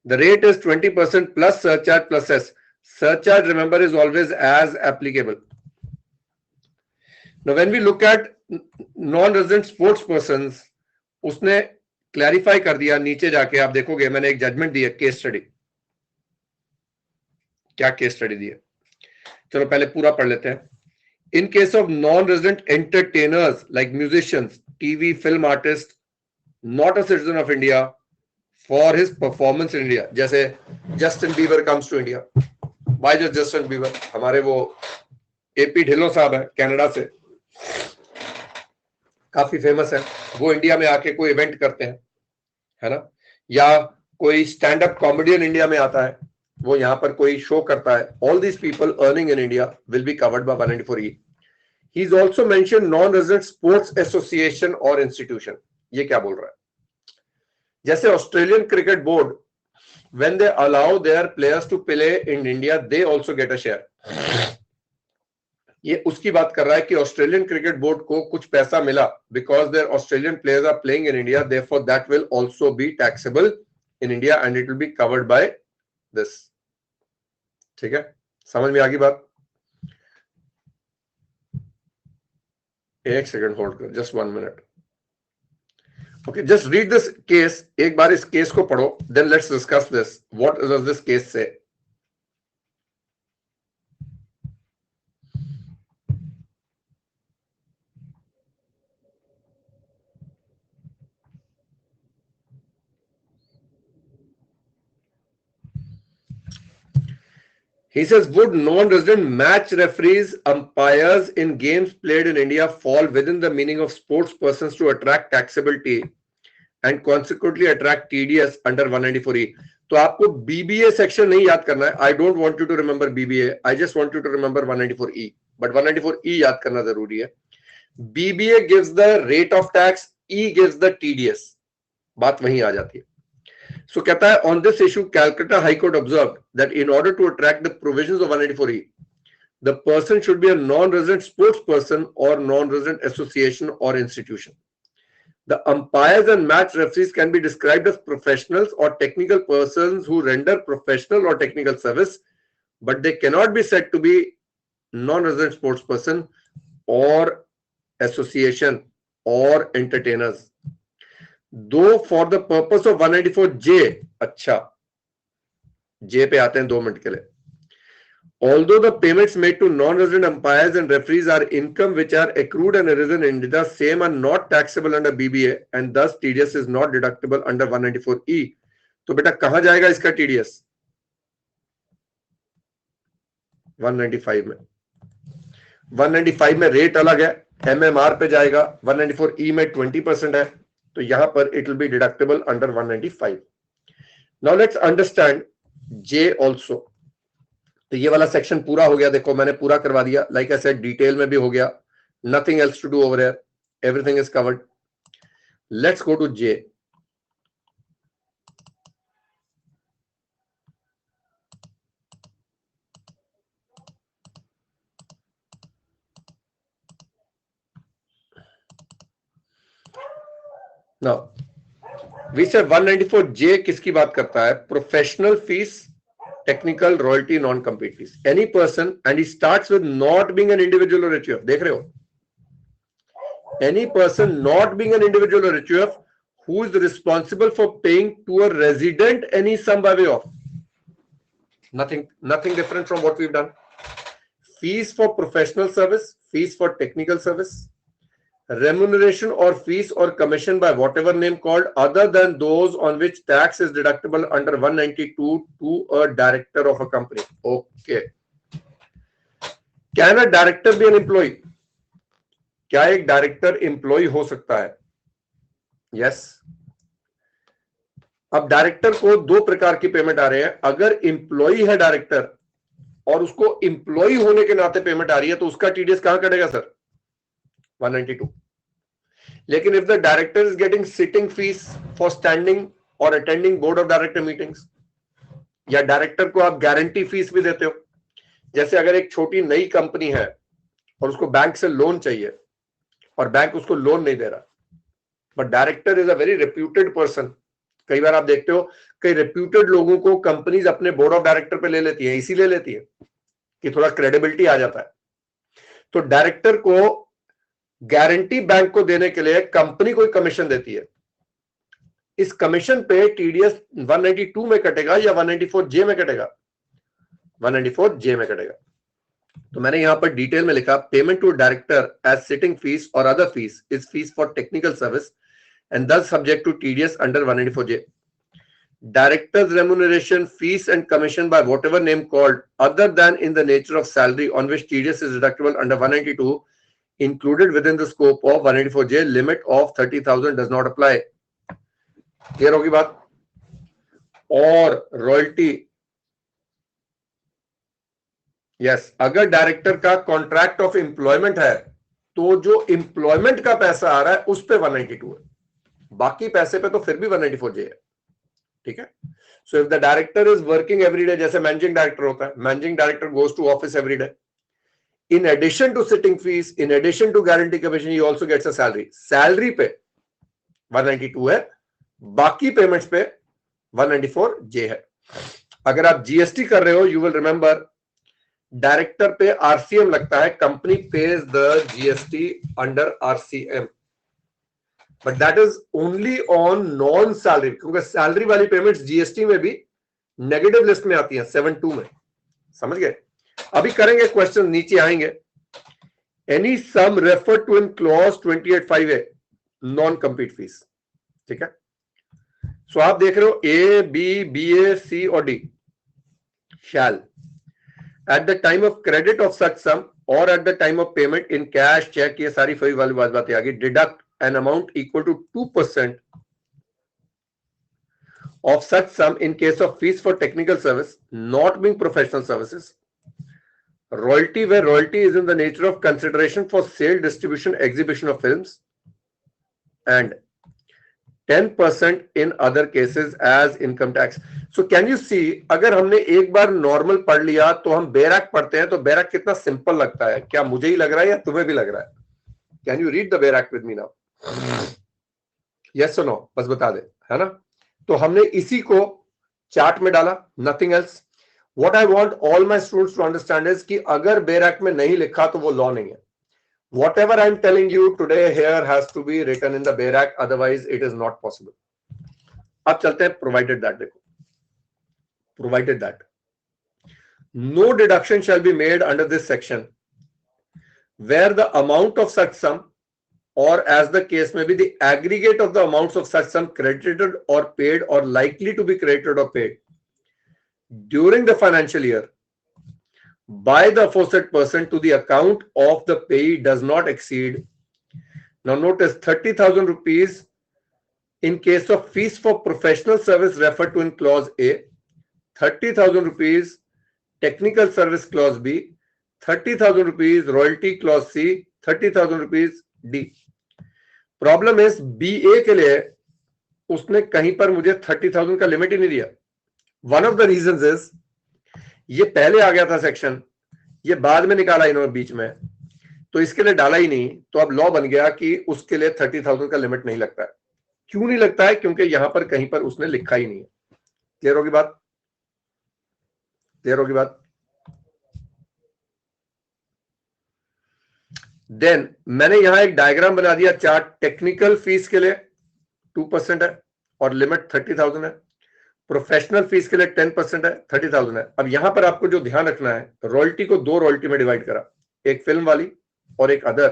The rate is 20% plus surcharge plus cess. Surcharge remember is always as applicable. Now when we look at non-resident sports persons, उसने clarify कर दिया. नीचे जाके आप देखोगे मैंने एक जजमेंट दी है, केस स्टडी. क्या केस स्टडी दी है? चलो पहले पूरा पढ़ लेते हैं. इन case of non-resident entertainers like musicians, TV, film artist, not a citizen of India, for his performance in India. जैसे Justin Bieber comes to India. Why just Justin Bieber? हमारे वो AP ढिल्लों साहब है कनाडा से, काफी फेमस है. वो India में आके कोई इवेंट करते हैं, है ना. या कोई स्टैंड अप कॉमेडियन इंडिया में आता है, वो यहाँ पर कोई शो करता है. All these people earning in India will be covered by 194E. He is also mention non resident sports association और इंस्टीट्यूशन. ये क्या बोल रहा है? जैसे Australian cricket board, when they allow their players to play in India, they also get a share. ये उसकी बात कर रहा है कि ऑस्ट्रेलियन क्रिकेट बोर्ड को कुछ पैसा मिला because their Australian players are playing in India, therefore that will also be taxable in India and it will be covered by this. ठीक है, समझ में आ गई बात? एक सेकंड होल्ड कर, just 1 minute. Okay, just read this case. एक बार इस केस को पढ़ो, then let's discuss this. What does this case say? He says, would non-resident match referees umpire umpires in games played in India fall within the meaning of sports persons to attract taxability and consequently attract TDS under 194E. तो आपको BBA section नहीं याद करना है. I don't want you to remember BBA. I just want you to remember 194E. But 194E याद करना जरूरी है. BBA gives the rate of tax, E gives the TDS. बात वहीं आ जाती है. So कहता है on this issue, Calcutta High Court observed that in order to attract the provisions of 194E, the person should be a non-resident sports person or non-resident association or institution. The umpires and match referees can be described as professionals or technical persons who render professional or technical service, but they cannot be said to be non-resident sports person or association or entertainers. Though for the purpose of 194J, अच्छा J पे आते हैं 2 minute के लिए. Although the payments made to non-resident umpires and referees are income which are accrued and arisen in India, same are not taxable under BBA and thus TDS is not deductible under 194E. तो बेटा कहां जाएगा इसका TDS? 195 में. 195 में rate अलग है, MMR पे जाएगा. 194E में 20% है, तो यहां पर it will be deductible under 195. Now let's understand J also. तो ये वाला सेक्शन पूरा हो गया. देखो मैंने पूरा करवा दिया. लाइक आई सेड डिटेल में भी हो गया. Nothing else to do over here. Everything is covered. Let's go to J. Now we said 194J किसकी बात करता है? Professional fees, technical, royalty, non-compete fees. Any person, and he starts with not being an individual or HUF. देख रहे हो? Any person not being an individual or HUF who is responsible for paying to a resident any sum by way of. Nothing different from what we've done. Fees for professional service, fees for technical service, remuneration or fees or commission by whatever name called other than those on which tax is deductible under 192 to a director of a company. Okay. Can a director be an employee? क्या एक director employ हो सकता है? Yes. अब director को 2 प्रकार की payment आ रहे हैं. अगर एम्प्लॉय है डायरेक्टर और उसको एम्प्लॉय होने के नाते पेमेंट आ रही है तो उसका टीडीएस कहां कटेगा सर? 192. लेकिन if the director is getting sitting fees for standing or attending board of director meetings, या डायरेक्टर को आप गारंटी फीस भी देते हो. जैसे अगर एक छोटी नई कंपनी है और उसको बैंक से लोन चाहिए और बैंक उसको लोन नहीं दे रहा, but director is a very reputed person. कई बार आप देखते हो कई रेप्यूटेड लोगों को कंपनीज अपने बोर्ड ऑफ डायरेक्टर पे ले लेती है, इसीलिए लेती है कि थोड़ा क्रेडिबिलिटी आ जाता है. तो डायरेक्टर को गारंटी बैंक को देने के लिए कंपनी कोई कमीशन देती है. इस कमीशन पे टीडीएस 192 में कटेगा या 194J में कटेगा? 194J में कटेगा. तो मैंने यहां पर डिटेल में लिखा payment to director as sitting fees और other fees is fees for technical service and thus subject to TDS under 194J. Director's remuneration, fees and commission by whatever name called other than in the nature of salary on which TDS is deductible under 192 included within the scope of 194J. Limit of 30,000 does not apply. Clear होगी बात? और royalty, yes, अगर director का contract of employment है तो जो employment का पैसा आ रहा है उस पे 192 है, बाकी पैसे पे तो फिर भी 194J है. ठीक है. So if the director is working every day, जैसे मैनेजिंग डायरेक्टर होता है, managing director goes to office every day, in addition to sitting fees, in addition to guarantee commission, he also gets a salary. Salary पे 192 है, बाकी payments पे 194J है. अगर आप जीएसटी कर रहे हो, यू विल रिमेंबर डायरेक्टर पे आरसीएम लगता है, company page the GST under RCM, but that is only on non salary, क्योंकि सैलरी वाली पेमेंट्स जीएसटी में भी नेगेटिव लिस्ट में आती हैं 72 में. समझ गए? अभी करेंगे क्वेश्चन, नीचे आएंगे. Any sum refer to in clause 28(5)(a) non compete fee. ठीक है. सो आप देख रहे हो ए, बी, बी ए, सी और D. Shall at the time of credit of such sum और at the time of payment in cash, cheque, ये सारी फी वाली बातें आ गई. Deduct an amount equal to 2% of such sum in case of fees for technical service not being professional services. Royalty where royalty is in the nature of consideration for sale, distribution, exhibition of films, and 10% in other cases as income tax. So can you see, अगर हमने एक बार normal पढ़ लिया तो हम बेरक पढ़ते हैं तो बेरक कितना सिंपल लगता है. क्या मुझे ही लग रहा है या तुम्हें भी लग रहा है? Can you read the बेरक with me now? Yes or no? बस बता दे, है ना? तो हमने इसी को चार्ट में डाला, nothing else. What I want all my students to understand is कि अगर बेरक में नहीं लिखा तो वो लॉ नहीं है. Whatever I am telling you today here has to be written in the BERAC, otherwise it is not possible. अब चलते हैं provided that. देखो, provided that no deduction shall be made under this section where the amount of such sum, or as the case may be, the aggregate of the amounts of such sum credited or paid or likely to be credited or paid during the financial year by the aforesaid person to the account of the payee does not exceed. Now notice 30,000 rupees in case of fees for professional service referred to in clause A, 30,000 rupees technical service clause B, 30,000 rupees royalty clause C, 30,000 rupees D. Problem is BA के लिए उसने कहीं पर मुझे 30,000 का limit ही नहीं दिया. One of the reasons is ये पहले आ गया था सेक्शन, ये बाद में निकाला इन्होंने बीच में, तो इसके लिए डाला ही नहीं. तो अब लॉ बन गया कि उसके लिए 30,000 का लिमिट नहीं लगता है. क्यों नहीं लगता है? क्योंकि यहां पर कहीं पर उसने लिखा ही नहीं है. क्लियर होगी बात? क्लियर होगी बात? देन मैंने यहां एक डायग्राम बना दिया चार्ट. टेक्निकल फीस के लिए 2% है और लिमिट 30,000 है. प्रोफेशनल फीस के लिए 10% है, 30,000 है. अब यहां पर आपको जो ध्यान रखना है, रॉयल्टी को दो रॉयल्टी में डिवाइड करा, एक फिल्म वाली और एक अदर.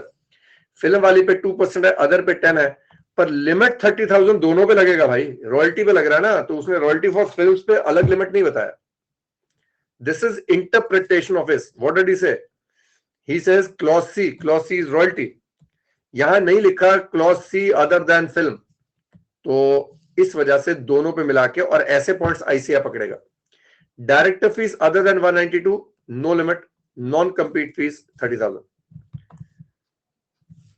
फिल्म वाली पे 2% है, अदर पे 10 है, पर लिमिट 30,000 दोनों पे लगेगा भाई. रॉयल्टी पे लग रहा है ना, तो उसने रॉयल्टी फॉर फिल्म्स पे अलग लिमिट नहीं बताया. This is interpretation of his. What did he से? He says clause C is royalty. यहां नहीं लिखा clause C other than film, तो इस वजह से दोनों पे मिला के और ऐसे पॉइंट्स ICAI पकड़ेगा. Director fees other than 192 no limit. Non compete fees 30,000.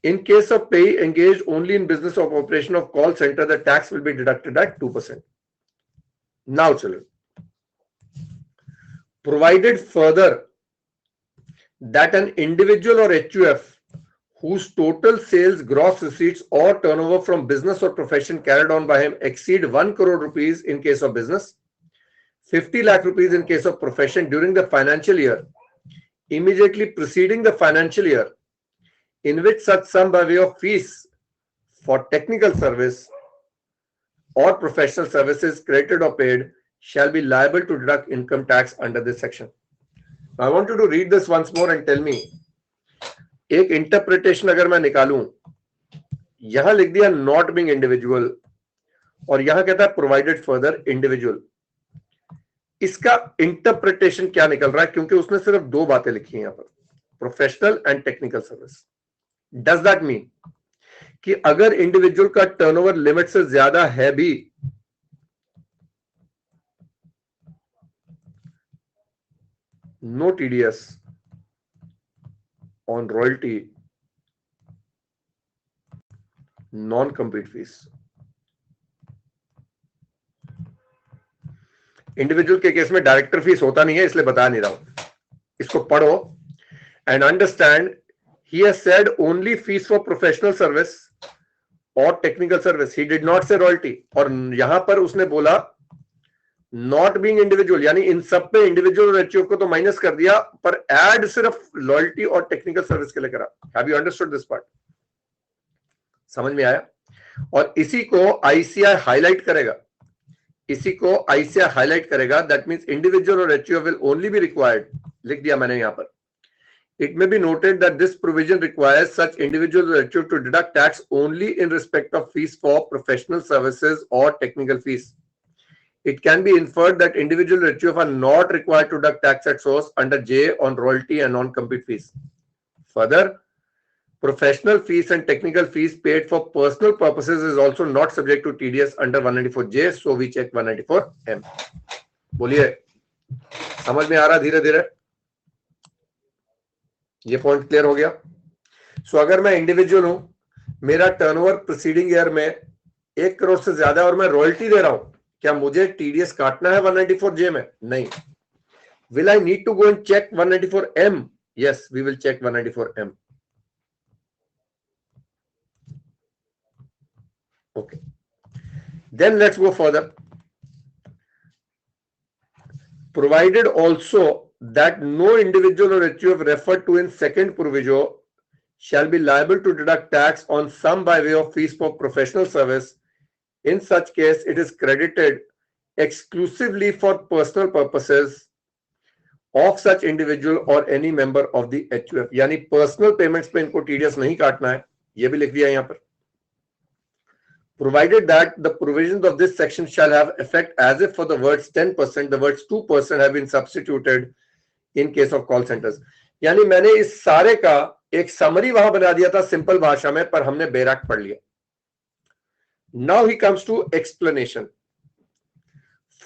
In case of payee engaged only in business of operation of call center, the tax will be deducted at 2%. Now children, provided further that an individual or HUF whose total sales, gross receipts or turnover from business or profession carried on by him exceed 1 crore rupees in case of business, 50 lakh rupees in case of profession during the financial year immediately preceding the financial year in which such sum by way of fees for technical service or professional services credited or paid shall be liable to deduct income tax under this section. I want you to read this once more and tell me, एक interpretation अगर मैं निकालूं, यहां लिख दिया not being individual और यहां कहता है प्रोवाइडेड फर्दर इंडिविजुअल. इसका इंटरप्रिटेशन क्या निकल रहा है? क्योंकि उसने सिर्फ दो बातें लिखी हैं यहां पर, professional and technical service. Does that mean कि अगर इंडिविजुअल का टर्नओवर लिमिट से ज्यादा है भी, no TDS on royalty, non-compete fees. Individual के केस में डायरेक्टर फीस होता नहीं है, इसलिए बता नहीं रहा हूं. इसको पढ़ो and understand. He has said only fees for professional service और technical service. He did not say royalty. और यहां पर उसने बोला नॉट बीइंग इंडिविजुअल, यानी इन सब पे इंडिविजुअल और एचयूएफ को तो माइनस कर दिया, पर ऐड सिर्फ लॉयल्टी और टेक्निकल सर्विस के लिए करा. Have you understood this part? समझ में आया? और इसी को ICAI हाईलाइट करेगा. इसी को ICAI हाईलाइट करेगा. दैट मींस इंडिविजुअल और HUF will only be required. लिख दिया मैंने यहां पर. It may be noted that this provision requires such individuals or HUF to deduct tax only in respect of fees for professional services or technical fees. It can be inferred that individual HUF are not required to deduct tax at source under J on royalty and non-compete fees. Further, professional fees and technical fees paid for personal purposes is also not subject to TDS under 194J, so we check 194M. बोलिए, समझ में आ रहा धीरे धीरे? ये point clear हो गया? सो अगर मैं इंडिविजुअल हूं, मेरा टर्नओवर प्रीसीडिंग ईयर में 1 करोड़ से ज्यादा और मैं रॉयल्टी दे रहा हूं, क्या मुझे टीडीएस काटना है 194J में? नहीं. Will I need to go and check 194M? Yes, we will check 194M. Okay. Then let's go further. Provided also that no individual or HUF referred to in second proviso shall be liable to deduct tax on sum by way of fees for professional service. In such case, it is credited exclusively for personal purposes of such individual or any member of the HUF. यानी personal payments पे इनको TDS नहीं काटना है, ये भी लिख दिया यहाँ पर. Provided that the provisions of this section shall have effect as if for the words 10%, the words 2% have been substituted in case of call centers. यानी मैंने इस सारे का एक समरी वहां बना दिया था सिंपल भाषा में, पर हमने बेरक पढ़ लिया. Now he comes to explanation.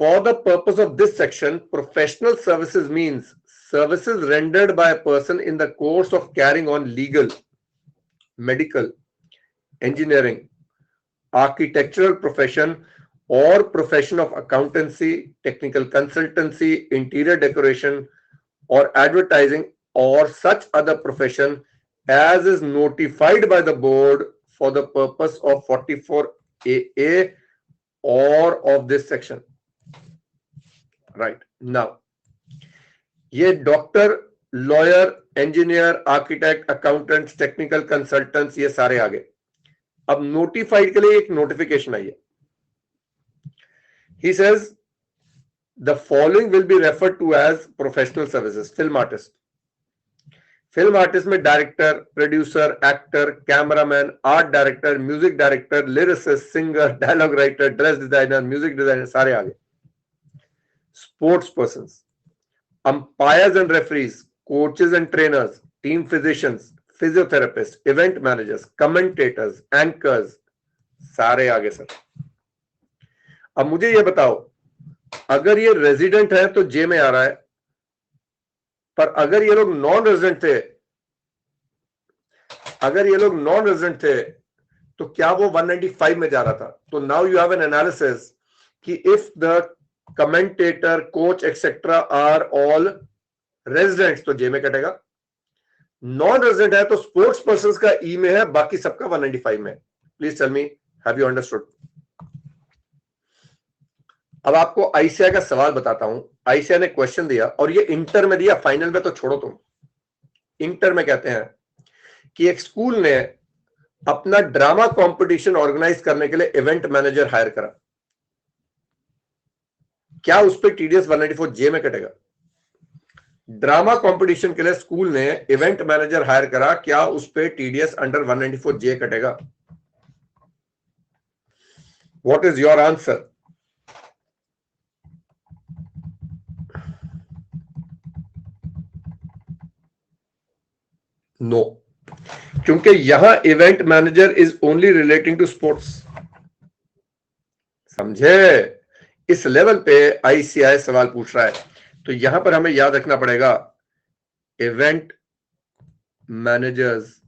For the purpose of this section, professional services means services rendered by a person in the course of carrying on legal, medical, engineering, architectural profession or profession of accountancy, technical consultancy, interior decoration or advertising or such other profession as is notified by the board for the purpose of 44AA or of this section. Right. Now, ये doctor, lawyer, engineer, architect, accountants, technical consultants, ये सारे आ गए. अब notified के लिए एक notification आई है. He says the following will be referred to as professional services. Film artist. Film artist में director, producer, actor, cameraman, art director, music director, lyricist, singer, dialogue writer, dress designer, music designer, सारे आ गए. Sports persons, umpires and referees, coaches and trainers, team physicians, physiotherapists, event managers, commentators, anchors, सारे आगे sir. अब मुझे ये बताओ, अगर ये रेजिडेंट है तो जे में आ रहा है, पर अगर ये लोग नॉन रेजिडेंट थे, तो क्या वो 195 में जा रहा था? तो now you have an analysis कि if the commentator, coach, etc. are all residents, तो जे में कटेगा. नॉन रेजिडेंट है तो स्पोर्ट्स पर्संस का ई में है, बाकी सबका 195 में. Please tell me, have you understood? अब आपको आईसीआई का सवाल बताता हूं. आईसीआई ने क्वेश्चन दिया और ये इंटर में दिया, फाइनल में तो छोड़ो तुम. इंटर में कहते हैं कि एक स्कूल ने अपना ड्रामा कंपटीशन ऑर्गेनाइज करने के लिए इवेंट मैनेजर हायर करा. क्या उस पर टीडीएस 194J में कटेगा? ड्रामा कंपटीशन के लिए स्कूल ने इवेंट मैनेजर हायर करा, क्या उस पर टीडीएस अंडर 194J कटेगा? What is your answer? No, क्योंकि यहां event manager is only relating to sports. समझे? इस लेवल पे आईसीआई सवाल पूछ रहा है, तो यहां पर हमें याद रखना पड़ेगा इवेंट मैनेजर्स.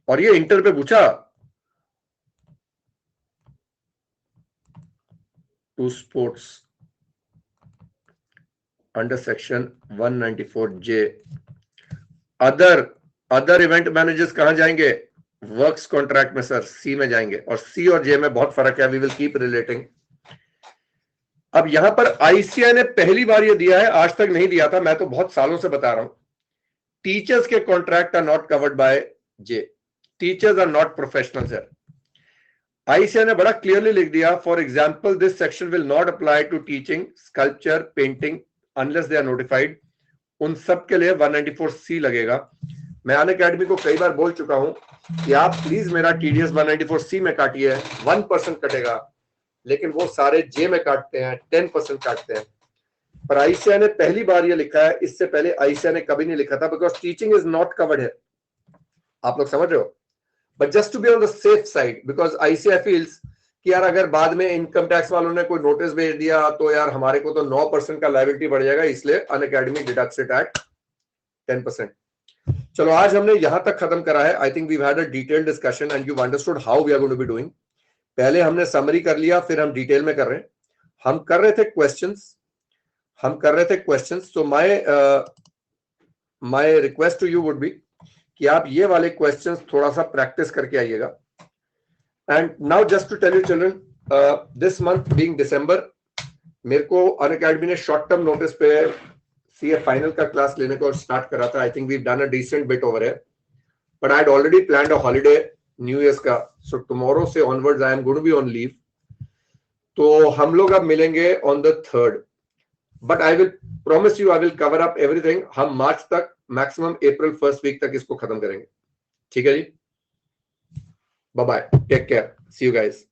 और ये इंटर पे पूछा to sports under section 194J. Other event managers कहां जाएंगे? वर्क्स कॉन्ट्रैक्ट में सर, सी में जाएंगे. और सी और जे में बहुत फर्क है. We will keep relating. अब यहां पर आईसीआई ने पहली बार ये दिया है, आज तक नहीं दिया था. मैं तो बहुत सालों से बता रहा हूं, टीचर्स के contract are not covered by J. Teachers are not professionals है. आईसीआई ने बड़ा क्लियरली लिख दिया, for example this section will not apply to teaching, sculpture, painting unless they are notified. उन सब के लिए 194C लगेगा. मैं अनअकैडमी को कई बार बोल चुका हूं कि आप प्लीज मेरा टीडीएस 194C में काटिए, 1% कटेगा, लेकिन वो सारे जे में काटते हैं, 10% काटते हैं. पर आईसीआई ने पहली बार ये लिखा है, इससे पहले आईसीआई ने कभी नहीं लिखा था, because teaching is not covered है। आप लोग समझ रहे हो? But just to be on the safe side, because ICI feels कि यार अगर बाद में इनकम टैक्स वालों ने कोई नोटिस भेज दिया तो यार हमारे को तो 9% का लायबिलिटी बढ़ जाएगा, इसलिए अनअकैडमी डिडक्ट्स इट एट 10%। चलो आज हमने यहां तक खत्म करा है। I think we had a detailed discussion and you understood how we are going to be doing. पहले हमने समरी कर लिया, फिर हम डिटेल में कर रहे हैं। हम कर रहे थे क्वेश्चंस। तो my request to you would be कि आप ये वाले क्वेश्चंस थोड़ा सा प्रैक्टिस करके आइएगा। And now just to tell you children, this month being December, मेरे को अनअकैडमी ने शॉर्ट टर्म नोटिस पे सीए फाइनल का क्लास लेने को स्टार्ट करा था। I think we done a decent bit over here, but I had already planned a holiday new years का, सो टुमारो से onwards I am going to be on leave. तो हम लोग अब मिलेंगे on the 3rd, but I will promise you I will cover up everything. हम मार्च तक, मैक्सिमम अप्रैल फर्स्ट वीक तक इसको खत्म करेंगे। ठीक है जी, bye bye, take care, see you guys.